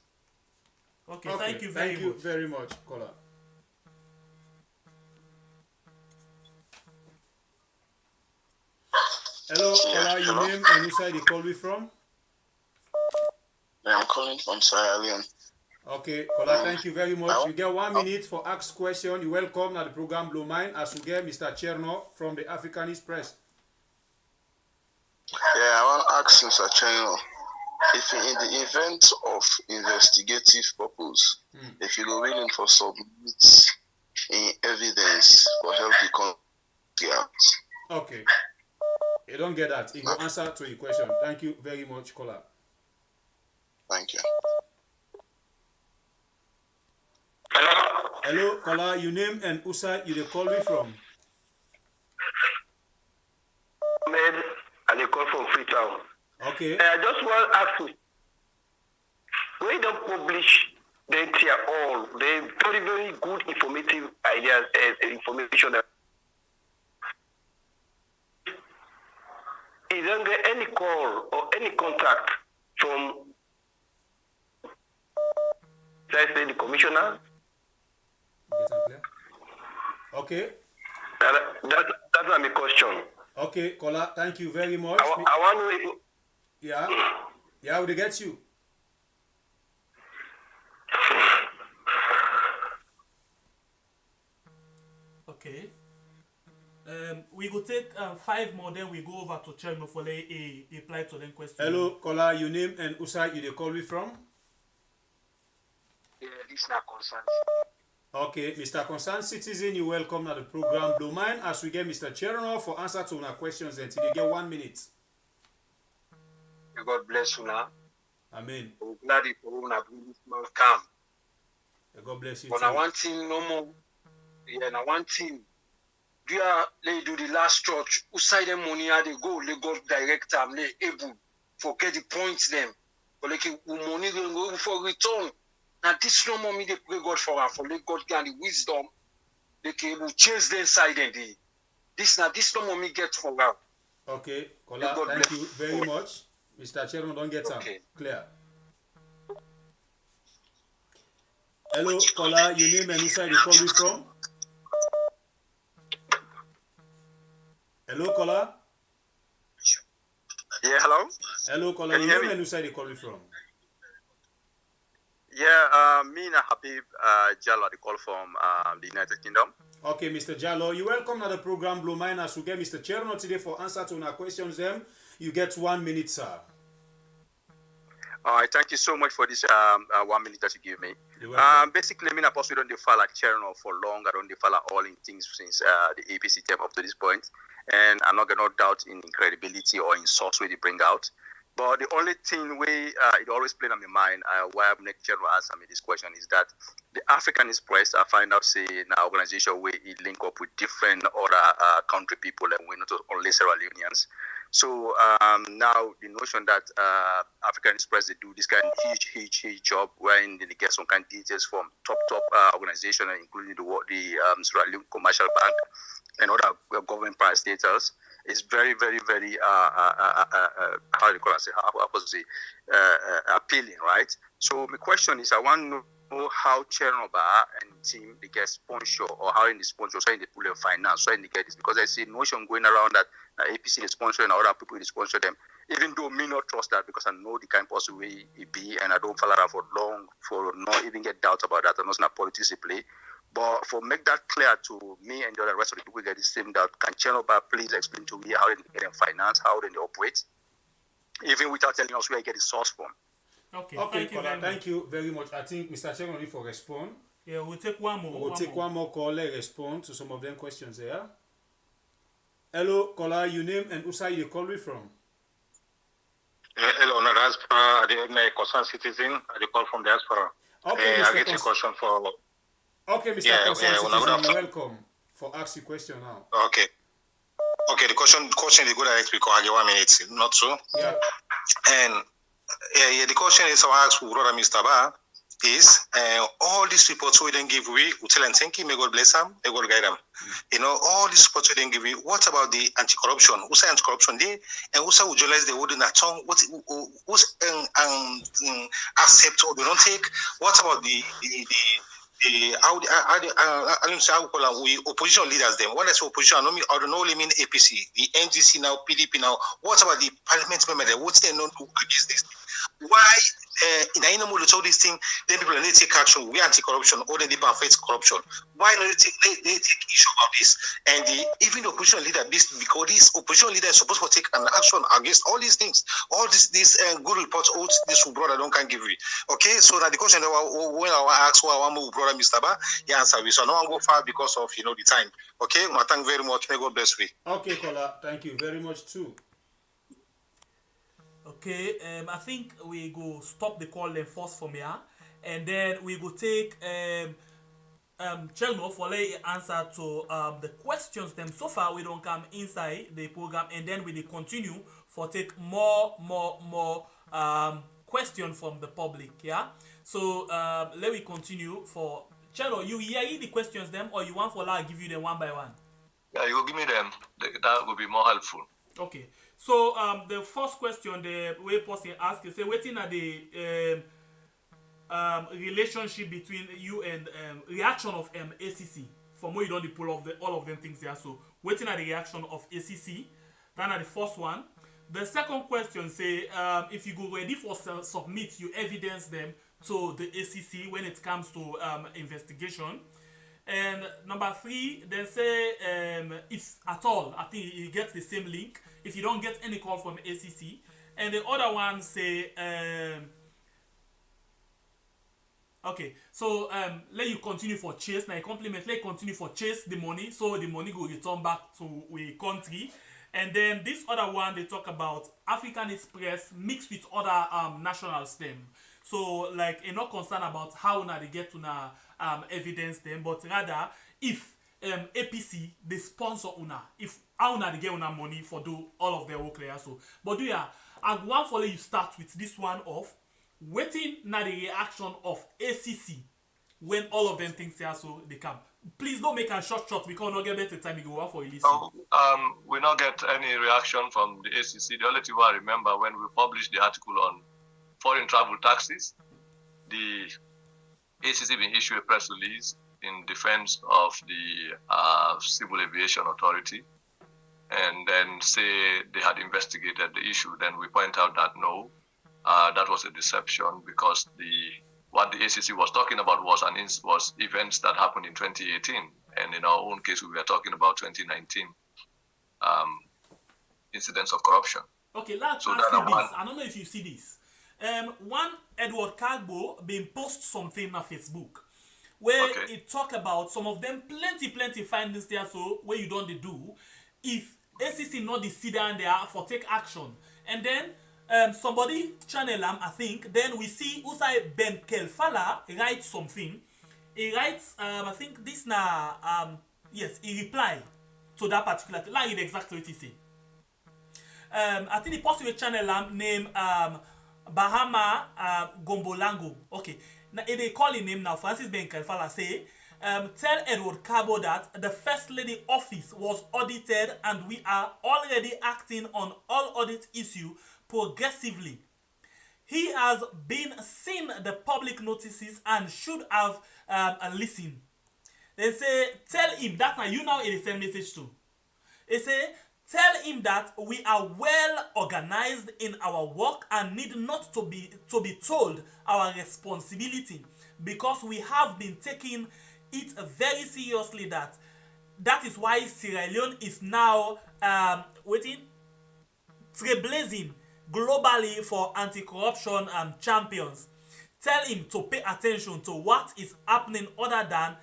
Okay, thank you very much, Kola. Hello, Kola, your name and which side you call me from? I'm calling from Sierra Leone. Okay, Kola, thank you very much. You get 1 minute for ask question. You're welcome at the program Blue Mind as you get Mr. Chernoh from the Africanist Press. Yeah, I want to ask Mr. Chernoh, if in the event of investigative purpose, if you go willing for submit in evidence for help the country out. Okay. You don't get that. You can answer to your question. Thank you very much, Kola. Thank you. Hello, Kola, your name and Usa you call me from? Ahmed, and they call from Freetown. Okay. I just want to ask you, we don't publish the entire all, the very, very good informative ideas and information. Is there any call or any contact from, let's say, the commissioner? Okay. That's my question. Okay, Kola, thank you very much. I want to... Yeah, will get you. Okay. We will take 5 more, then we go over to Chernoh for a reply to them question. Hello, Kola, your name and Usa you call me from? Yeah, this is not concerned. Okay, Mr. Concerned Citizen, you're welcome to the program Blue Mind as we get Mr. Chernoh for answer to our questions until you get 1 minute. God bless you now. Amen. I'm glad you bring this man come. God bless you. But too. I want him no more. Yeah, and I want him. Do the last church? Who side them money? How they go? They go direct them. They able forget the points them. But like money they go for return. Now this no more me they pray God for let God get the wisdom. They can able chase the inside and this no more me get for now. Okay, Kola, thank you very much. Mr. Chernoh, don't get okay. Clear. Hello, Kola, your name and which side you call me from? Hello, Kola. Yeah, hello. Hello, Kola, your name and which side you call me from? Yeah, me and Habib Jallo, they call from the United Kingdom. Okay, Mr. Jallo, you're welcome to the program Blue Mind as we get Mr. Chernoh today for answer to our questions. You get 1 minute, sir. All right, thank you so much for this 1 minute that you give me. Basically, I possibly don't follow Chernoh for long. I don't follow all in things since the APC came up to this point. And I'm not going to doubt in credibility or in source where they bring out. But the only thing it always played on my mind why I'm next to answer me this question is that the Africanist Press, I find out say now organization where it link up with different other country people and we're not only Sierra Leoneans. So now the notion that Africanist Press, they do this kind of huge job wherein they get some kind of details from top organization, including the Sierra Leone Commercial Bank and other government parastatals, is very, very, very how do you call it? Appealing, right? So my question is, I want to know how Chernoh and team they get sponsor, or how in the sponsor, so in they pull their finance, so in they get this, because I see notion going around that APC is sponsoring and other people they sponsor them, even though me not trust that because I know the kind of person way it be, and I don't follow that for long, for not even get doubt about that. I'm not politics play. But for make that clear to me and the other rest of the people get the same doubt, can Chernoh please explain to me how they get them finance, how they operate, even without telling us where you get the source from. Okay, thank you very much. I think Mr. Chernoh need for respond. Yeah, we'll take one more. We'll take one more caller, respond to some of them questions there. Hello, caller, your name and Usai you call me from? Hello, Diaspora, the concerned citizen, I call from Diaspora. Okay, I get a question for... Okay, Mr. Concerned citizen, you're welcome for ask your question now. Okay. Okay, the question is good at because I get 1 minute, not so? Yeah. And the question is, I ask brother Mr. Ba, is all these reports we didn't give we tell and thank you, may God bless them, may God guide them. You know, all these reports we didn't give we, what about the anti-corruption? Who's anti-corruption day? And who's utilize the wooden tongue? Who's accept or do not take? What about the opposition leaders them? What is opposition? I don't only mean APC, the NGC now, PDP now. What about the parliament member? What's they not do against this? Why in the animal all these things, then people need to take action. We anti-corruption, or they affect corruption. Why not they take issue about this? And even the opposition leader, because this opposition leader is supposed to take an action against all these things, all these good reports, all this brother don't can give you. Okay, so now the question when I ask why I want to brother Mr. Ba, he answer me. So I don't go far because of the time. Okay, well, thank you very much. May God bless me. Okay, caller, thank you very much too. Okay, I think we go stop the call then first from here, and then we go take Chernoh for lay answer to the questions them. So far we don't come inside the program, and then we will continue for take more question from the public. Yeah, so let me continue for Chernoh. You hear the questions them, or you want for I give you them one by one? Yeah, you will give me them. That will be more helpful. Okay. So the first question the way person ask is say waiting at the relationship between you and reaction of ACC from where you don't pull off all of them things there. So waiting at the reaction of ACC. Then at the first one. The second question say if you go ready for submit you evidence them to the ACC when it comes to investigation. And number 3, then say if at all, I think you get the same link. If you don't get any call from ACC, and the other one say, okay, so let you continue for chase. Now you compliment, let you continue for chase the money, so the money will return back to a country. And then this other one, they talk about Africanist Press mixed with other nationals them. So like, you're not concerned about how now they get to now evidence them, but rather if APC they sponsor una, if how now they get una money for do all of their work there. So, but do ya? I want for you start with this one of waiting now the reaction of ACC when all of them things here so they come. Please don't make a short. We cannot get better time to go out for a list. We not get any reaction from the ACC. The only thing I remember when we published the article on foreign travel taxes, the ACC been issued a press release in defense of the Civil Aviation Authority, and then say they had investigated the issue. Then we point out that no, that was a deception because what the ACC was talking about was events that happened in 2018, and in our own case we were talking about 2019 incidents of corruption. Okay, let's ask you this. I don't know if you see this. One Edward Carbo been post something on Facebook where it talk about some of them plenty findings there so where you don't do if ACC not the sit down there for take action, and then somebody channel I think. Then we see Usai Ben Kelfala write something. He writes, I think this na yes, he reply to that particular thing. Like exactly what he say. I think the person with channel name Bahama Gombolango. Okay. Now they call his name now. Francis Ben Kelfala say, tell Edward Cabo that the First Lady office was audited and we are already acting on all audit issue progressively. He has been seen the public notices and should have listened. They say, tell him that now you now in the same message too. They say, tell him that we are well organized in our work and need not to be told our responsibility, because we have been taking it very seriously. That is why Sierra Leone is now trailblazing globally for anti-corruption champions. Tell him to pay attention to what is happening other than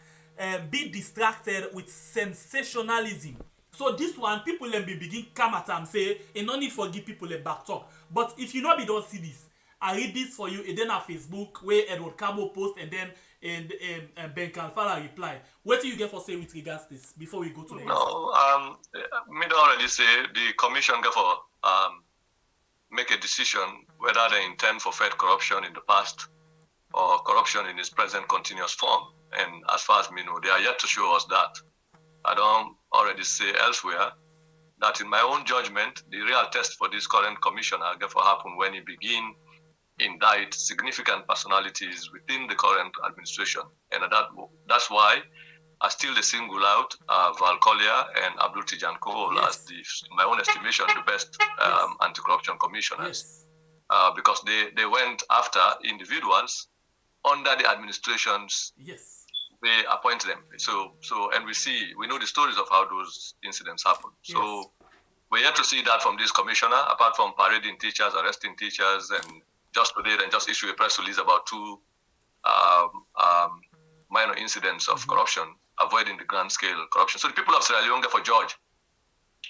be distracted with sensationalism. So this one, people be begin come at and say, and no need for give people a back talk. But if you know we don't see this, I read this for you, and then on Facebook where Edward Cabo post and then Ben Kalfala reply. What do you get for say with regards to this before we go to the No, me don't already say the commission get for make a decision whether they intend for Fed corruption in the past or corruption in its present continuous form. And as far as me know, they are yet to show us that. I don't already say elsewhere that in my own judgment, the real test for this current commissioner therefore happen when he begin indict significant personalities within the current administration. And that's why I still single out Val Collier and Abdul Tijan Cole as in my own estimation, the best anti-corruption commissioners. Because they went after individuals under the administrations they appoint them. So and we know the stories of how those incidents happen. So we're yet to see that from this commissioner, apart from parading teachers, arresting teachers, and just today then just issue a press release about two minor incidents of corruption, avoiding the grand scale corruption. So the people of Sierra Leone for judge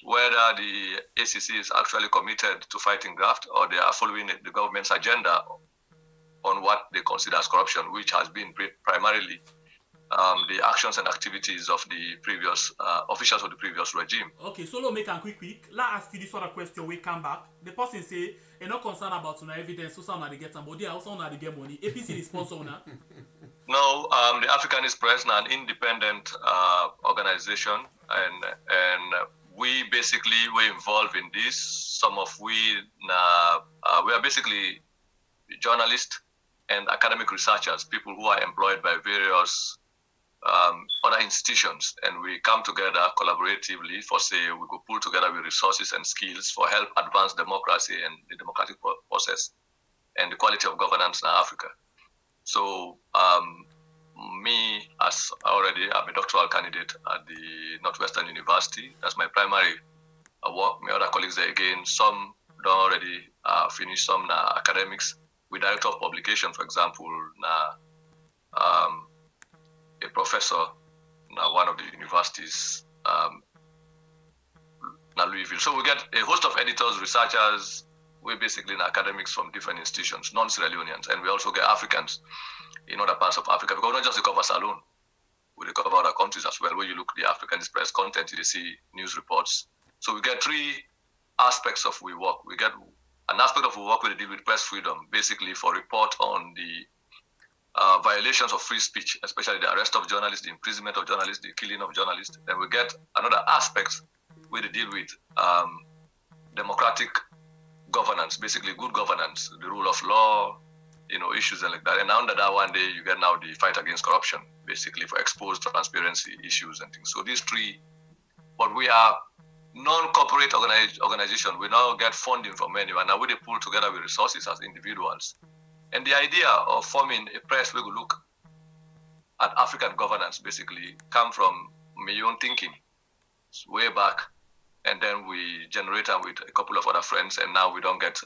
whether the ACC is actually committed to fighting graft or they are following the government's agenda on what they consider as corruption, which has been primarily the actions and activities of the previous officials of the previous regime. Okay, so let's make a quick. Let's ask you this other question. We come back. The person say, "You're not concerned about no evidence. So some are get some body, also are get money. APC is sponsor now." No, the Africanist Press, an independent organization, and we basically were involved in this. Some of we are basically journalists and academic researchers, people who are employed by various other institutions, and we come together collaboratively for say we could pull together with resources and skills for help advance democracy and the democratic process and the quality of governance in Africa. So me, as already I'm a doctoral candidate at the Northwestern University. That's my primary work. My other colleagues there again, some don't already finish, some academics. We director of publication, for example, a professor one of the universities Louisville. So we get a host of editors, researchers. We're basically academics from different institutions, non-Sierra Leoneans, and we also get Africans in other parts of Africa, because we not just cover Salone, we cover other countries as well. Where you look at the Africanist Press content, you see news reports. So we get three aspects of we work. We get an aspect of we work where they deal with press freedom, basically for report on the violations of free speech, especially the arrest of journalists, the imprisonment of journalists, the killing of journalists. Then we get another aspect where they deal with democratic governance, basically good governance, the rule of law, issues and like that. And under that one day, you get now the fight against corruption, basically for exposed transparency issues and things. So these three, but we are non-corporate organization. We now get funding from anyone. Now we pull together with resources as individuals. And the idea of forming a press where we look at African governance basically come from my own thinking way back. And then we generate them with a couple of other friends. And now we don't get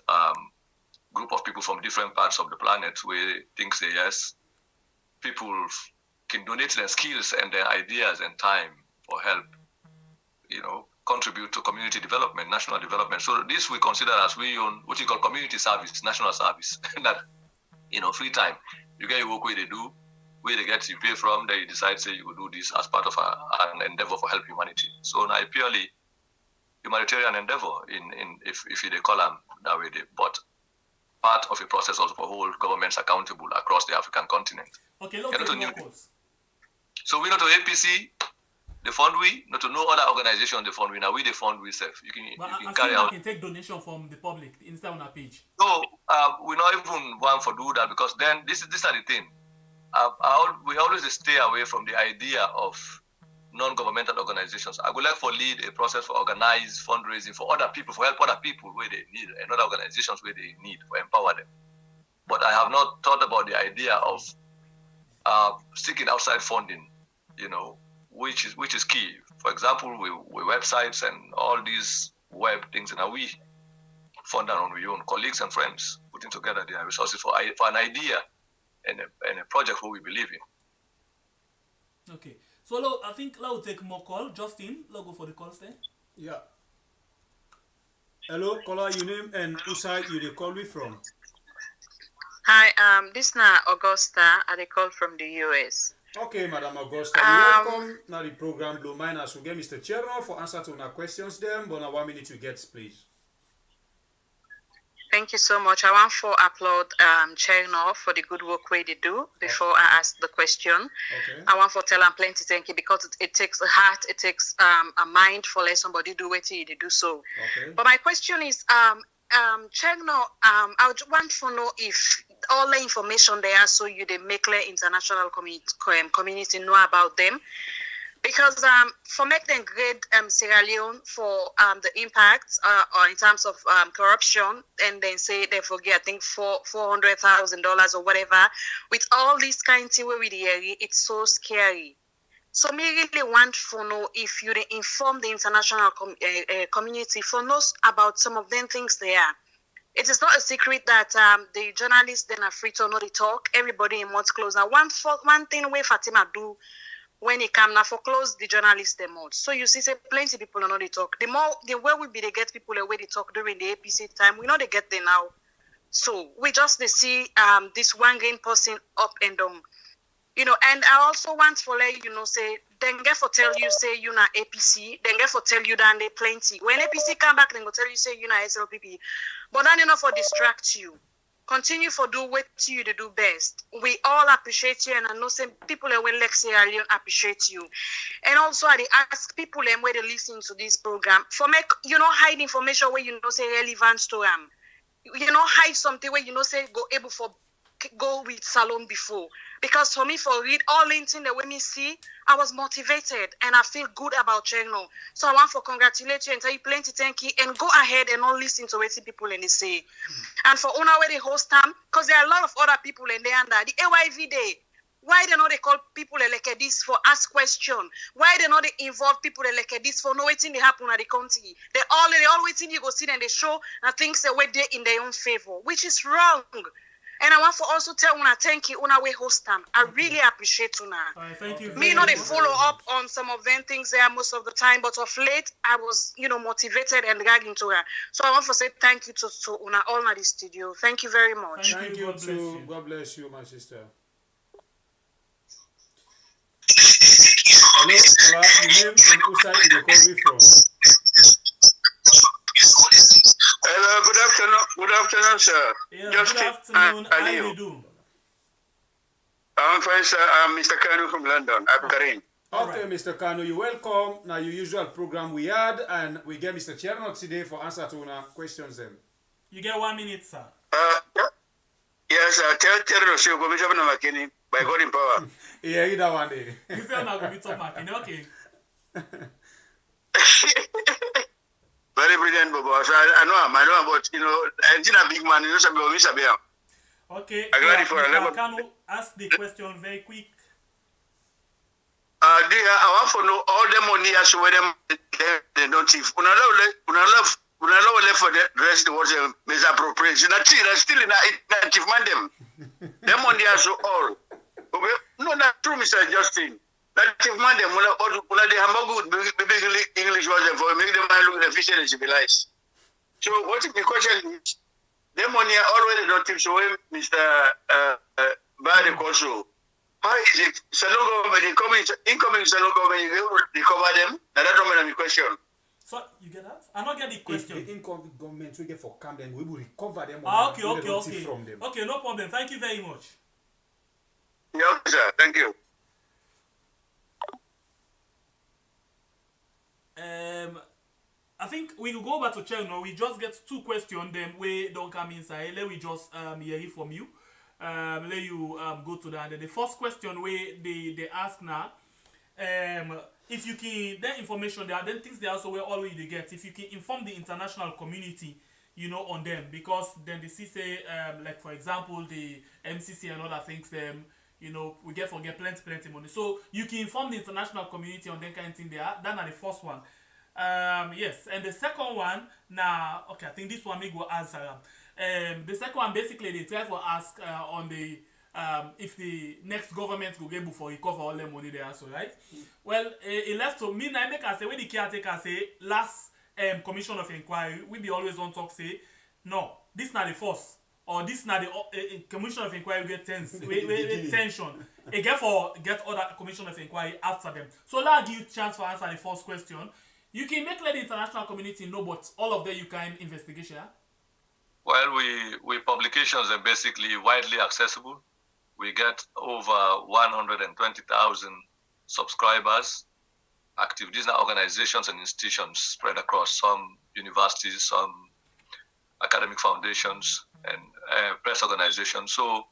group of people from different parts of the planet where things say yes. People can donate their skills and their ideas and time for help, contribute to community development, national development. So this we consider as we own what you call community service, national service. That, free time. You get your work where they do, where they get you pay from, then you decide, say, you will do this as part of an endeavor for help humanity. So now purely humanitarian endeavor if they call them that way, but part of a process also for hold governments accountable across the African continent. Okay, let's take more calls. So we not to APC, the fund we, not to no other organization the fund we, now we the fund we self. You can carry out. I can take donation from the public instead on our page. No, we not even want for do that because then this are the thing. We always stay away from the idea of non-governmental organizations. I would like for lead a process for organized fundraising for other people, for help other people where they need, and other organizations where they need, for empower them. But I have not thought about the idea of seeking outside funding, which is key. For example, with websites and all these web things, and we fund that on our own, colleagues and friends putting together their resources for an idea and a project who we believe in. Okay. So I think we'll take more call. Justin, let's go for the calls then. Yeah. Hello, caller, your name and who side you call me from? Hi, this is Augusta. I call from the US. Okay, Madam Augusta, welcome now the program Blue Miners. We get Mr. Chernoh for answer to our questions then, but now 1 minute you get, please. Thank you so much. I want to applaud Chernoh for the good work they do before I ask the question. Okay. I want to tell them plenty thank you because it takes a heart, it takes a mind for let somebody do what they do so. Okay. But my question is, Chernoh, I would want to know if all the information there so you the make the international community know about them. Because for make them grade Sierra Leone for the impact or in terms of corruption, and then say they forget, I think $400,000 or whatever, with all these kind of things with the area, it's so scary. So me really want to know if you inform the international community for knows about some of them things there. It is not a secret that the journalists then are free to know the talk. Everybody in what's closer. One thing where Fatima do when he come now for close the journalists them out. So you see, say plenty people are not they talk. The way we be they get people away they talk during the APC time. We know they get there now. So we just they see this one green person up and down. And I also want to let say then get for tell you say you na APC, then get for tell you that they plenty. When APC come back, then go tell you say you na SLPP. But then enough for distract you. Continue for do what you to do best. We all appreciate you, and I know some people that will Sierra Leone appreciate you. And also I ask people where they listen to this program for make hide information where say relevant to them. Hide something where say go able for go with Salon before. Because for me, for read all LinkedIn the way me see, I was motivated and I feel good about Chernoh. So I want to congratulate you and tell you plenty thank you and go ahead and all listen to what people in they say. And for Una where they host them, because there are a lot of other people in there under the AYV day. Why they not they call people like this for ask question? Why they not they involve people like this for no waiting they happen at the county? They all waiting you go see and they show and things they were there in their own favor, which is wrong. And I want to also tell Una thank you Una we host them. I really appreciate Una. Thank you. Me not they follow up on some of them things there most of the time, but of late I was motivated and gagging to her. So I want to say thank you to Una all at the studio. Thank you very much. Thank you too. God bless you, my sister. Hello, your name and who side you call me from? Hello, good afternoon, sir. Yes, good afternoon. How do you do? I'm fine, sir. I'm Mr. Kanu from London. I'm Karim. Okay, right. Mr. Kanu, you're welcome. Now, your usual program we had, and we get Mr. Chernoh today for answer to our questions. Then you get 1 minute, sir. Yes, tell Chernoh so go be talking about McKinney by God in power. Yeah, either one day. You say not go be talking McKinney, okay? Very brilliant, Bobo. So I know, but I'm a big man. Okay. Mr. Kanu, ask the question very quick. I want to know all the money as to where they don't thief. Una love for the rest was a misappropriation. That's still in a thief man them. The money as to all. No, not true, Mr. Justin. native man them una they have good big English was for make them look efficient and civilized. So what is the question is, them money already don't think so Mr. Bad also. How is it? Salon government incoming Salon government you recover them? Now that don't make a question. So you get that? I don't get the question. If the incoming government we get for camp, then we will recover them. Okay. From them. Okay, no problem. Thank you very much. Yeah, sir. Thank you. I think we will go back to Chernoh. We just get two questions. Them we don't come inside. Let we just hear it from you. Let you go to that. And the first question where they ask now, if you can, then information there, then things they also will already they get. If you can inform the international community, you know, on them, because then the CC, like for example, the MCC and other things, you know, we get plenty money. So you can inform the international community on that kind of thing there. That's the first one. Yes, and the second one, now, okay, I think this one may go answer. The second one, basically, they try to ask on the if the next government will get able to recover all the money there, also, right? Well, it left to me. I make I say when the caretaker say last commission of inquiry, we be always on talk say no, this not the first, or this not the commission of inquiry get tension. Again for get other commission of inquiry after them. So now give you chance for answer the first question. You can make let the international community know, but all of them you can investigation. Well, we publications are basically widely accessible. We get over 120,000 subscribers active. These are organizations and institutions spread across some universities, some academic foundations, and press organizations. So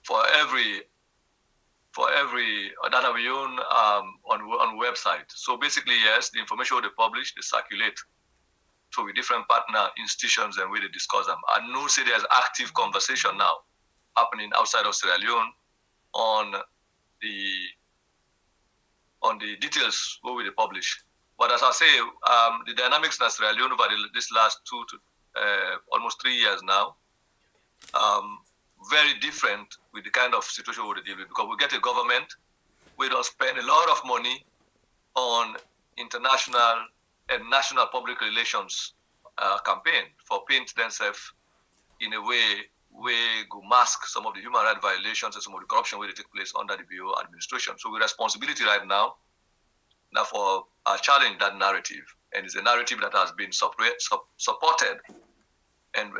for every data we own on website. So basically, yes, the information they publish, they circulate. So with different partner institutions and where they discuss them. I know say there's active conversation now happening outside of Sierra Leone on the details what we publish. But as I say, the dynamics in Sierra Leone over this last 2 to almost 3 years now, very different with the kind of situation we deal with, because we get a government, we don't spend a lot of money on international and national public relations campaign for paint themselves in a way where go mask some of the human rights violations and some of the corruption where they take place under the BO administration. So with responsibility right now for challenge that narrative, and it's a narrative that has been supported and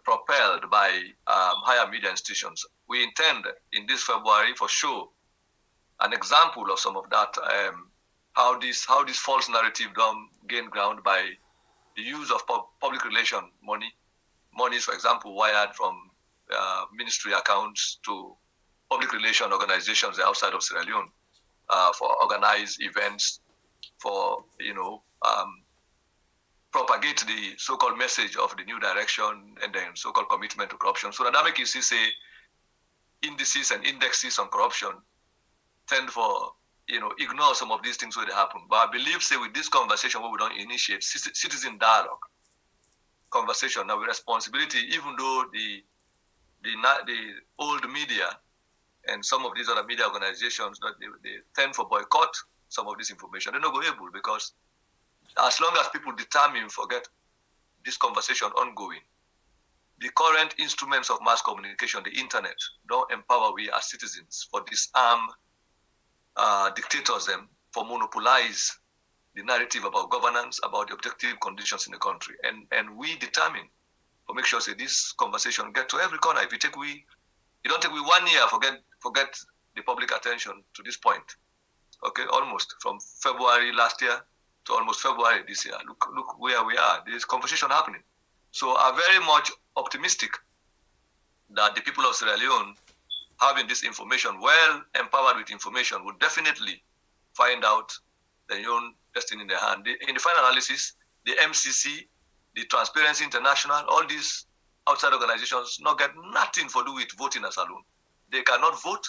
propelled by higher media institutions. We intend in this February for sure an example of some of that, how this false narrative don't gain ground by the use of public relation monies, for example, wired from ministry accounts to public relation organizations outside of Sierra Leone for organized events, for propagate the so-called message of the new direction and then so-called commitment to corruption. So that make you see say indices and indexes on corruption tend for ignore some of these things when they happen. But I believe say with this conversation where we don't initiate citizen dialogue conversation now with responsibility, even though the old media and some of these other media organizations that they tend for boycott some of this information. They're not going able, because as long as people determine forget this conversation ongoing, the current instruments of mass communication, the internet, don't empower we as citizens for disarm dictators them for monopolize the narrative about governance, about the objective conditions in the country. And we determine to make sure say this conversation get to every corner. If you don't take we 1 year forget the public attention to this point. Okay, almost from February last year to almost February this year. Look where we are. There is conversation happening. So I'm very much optimistic that the people of Sierra Leone, having this information, well empowered with information, will definitely find out their own destiny in their hand. In the final analysis, the MCC, the Transparency International, all these outside organizations not get nothing to do with voting as alone. They cannot vote.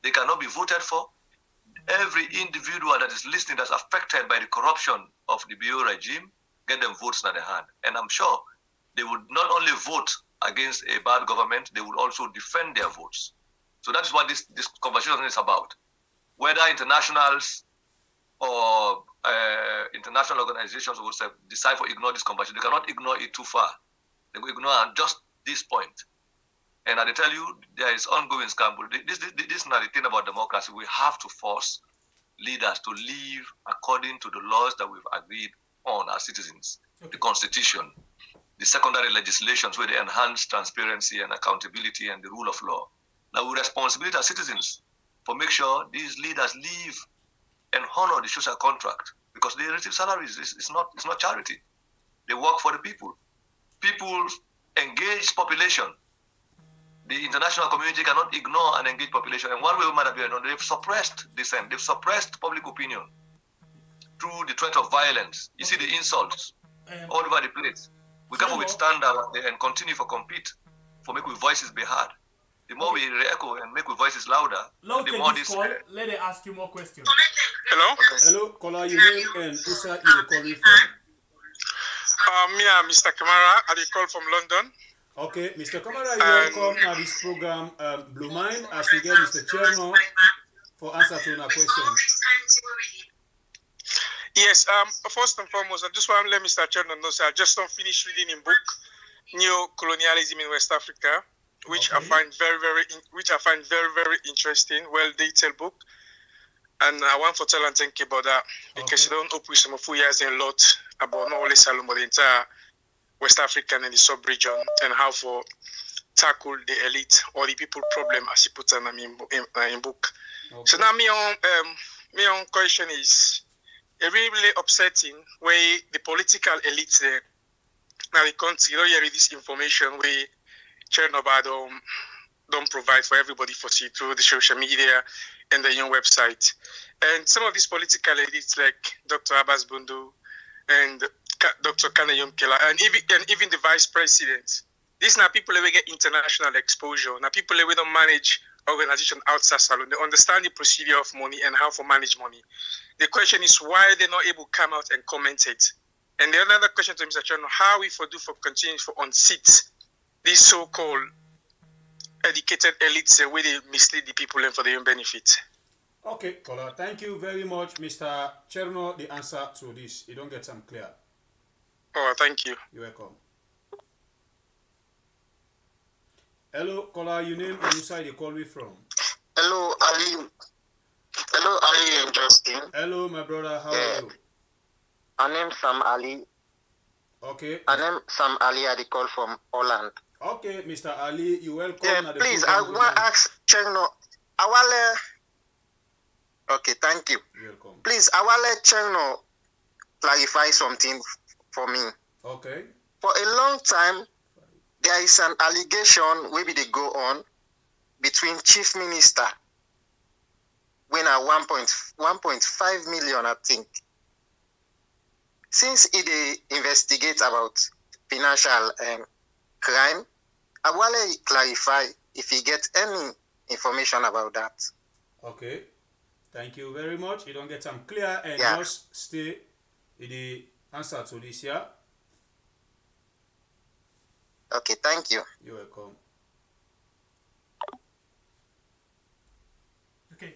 They cannot be voted for. Every individual that is listening that's affected by the corruption of the BO regime, get them votes in their hand. And I'm sure they would not only vote against a bad government, they would also defend their votes. So that's what this conversation is about. whether internationals or international organizations will decide to ignore this convention. They cannot ignore it too far. They will ignore just this point. And I tell you, there is ongoing scandal. This is not the thing about democracy. We have to force leaders to live according to the laws that we've agreed on as citizens. Okay. The Constitution, the secondary legislations where they enhance transparency and accountability and the rule of law. Now, we responsibility as citizens for make sure these leaders live and honor the social contract, because they receive salaries. It's not charity. They work for the people. People engage population. The international community cannot ignore and engage population. And one way we might have been, they've suppressed dissent. They've suppressed public opinion through the threat of violence. You see the insults all over the place. We can withstand that and continue to compete for make our voices be heard. The more we re-echo and make our voices louder, the more this... Call. Let me ask you more questions. Hello? Okay. Hello, caller, your name and Usa you calling from? Me and Mr. Kamara, I call from London. Okay, Mr. Kamara, you welcome to this program, Blue Mind, as we get Mr. Chernoh for answer to our questions. Yes, first and foremost, I just want to let Mr. Chernoh know, I just finished reading a book, New Colonialism in West Africa, which I find very interesting, well detailed book, and I want to tell and thank you about that because you don't open some few years a lot about not only Salome but the entire West Africa and the sub-region, and how to tackle the elite or the people problem as he put in book. Okay. So now my own question is a really upsetting way the political elites there now the country, you know, you read this information where Chernoh don't provide for everybody for see through the social media and the young website. And some of these political elites like Dr. Abbas Bundu and Dr. Kanayum Kela, and even the vice president. These are people that get international exposure. Now people that don't manage organization outside salon. They understand the procedure of money and how to manage money. The question is why they're not able to come out and comment it. And the other question to Mr. Chernoh, how we for continue to unseat these so-called educated elites where they mislead the people and for their own benefit. Okay, caller, thank you very much, Mr. Chernoh. The answer to this, you don't get some clear. Oh, thank you. You're welcome. Hello, caller, your name and which side you call me from? Hello, Ali. Hello, Ali and Justin. Hello, my brother. How are you? My name is Sam Ali. Okay. My name is Sam Ali. I call from Holland. Okay, Mr. Ali, you welcome. Yeah, please, I want to ask Chernoh. Okay, thank you. You're welcome. Please, I want to let Chernoh clarify something for me. Okay. For a long time, there is an allegation maybe they go on between Chief Minister when at 1.5 million, I think. Since he investigate about financial crime, I want to clarify if he get any information about that. Okay. Thank you very much. You don't get some clear and just stay in the answer to this, yeah? Okay, thank you. You're welcome. Okay.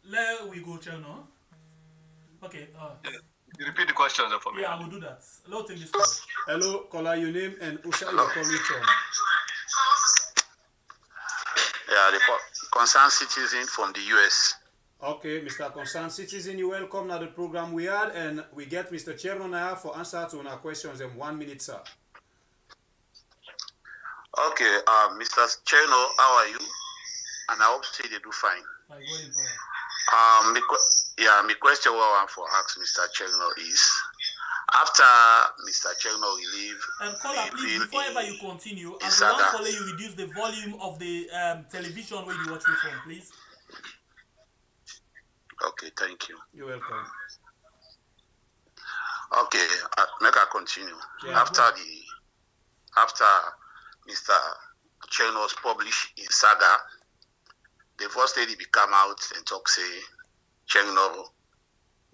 Let we go, Chernoh. Okay. You repeat the questions for me. Yeah, I will do that. Let's take this call. Hello, caller, your name and Usha you're calling from. Yeah, the concerned citizen from the US. Okay, Mr. Concerned Citizen, you're welcome to the program we had, and we get Mr. Chernoh now for answer to our questions in 1 minute, sir. Okay, Mr. Chernoh, how are you? And I hope say they do fine. My question what I want to ask Mr. Chernoh is, after Mr. Chernoh will leave... caller, please, before ever you continue, I want to let you reduce the volume of the television where you watch me from, please. Okay, thank you. You're welcome. Okay, make I continue. Yeah, after Mr. Chernoh's published in Saga, the first lady be come out and talk say Chernoh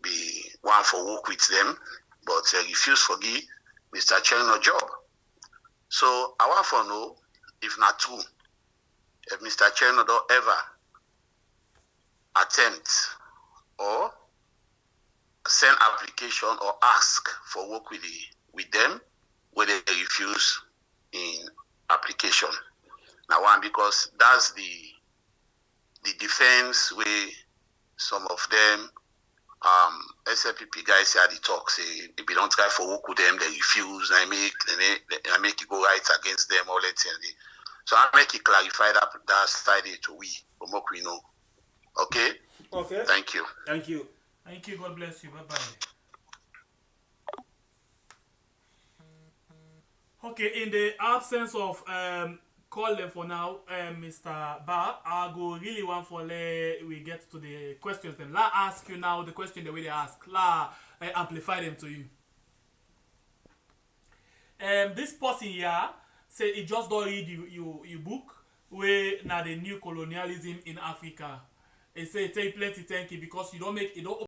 be one for work with them, but they refuse to give Mr. Chernoh job. So I want to know if not true, if Mr. Chernoh don't ever attempt or send application or ask for work with them where they refuse in application. Now one, because that's the defense where some of them SLPP guys here, they talk, say if you don't try for work with them, they refuse, and I make it go right against them, all that thing. So I make it clarify that side to we, from what we know. Okay? Okay. Thank you. Thank you. Thank you. God bless you. Bye-bye. Okay, in the absence of call them for now, Mr. Bar, I go really want for we get to the questions then. La ask you now the question the way they ask. La amplify them to you. This person here say he just don't read your book where now the new colonialism in Africa. He say take plenty thank you because you don't make it don't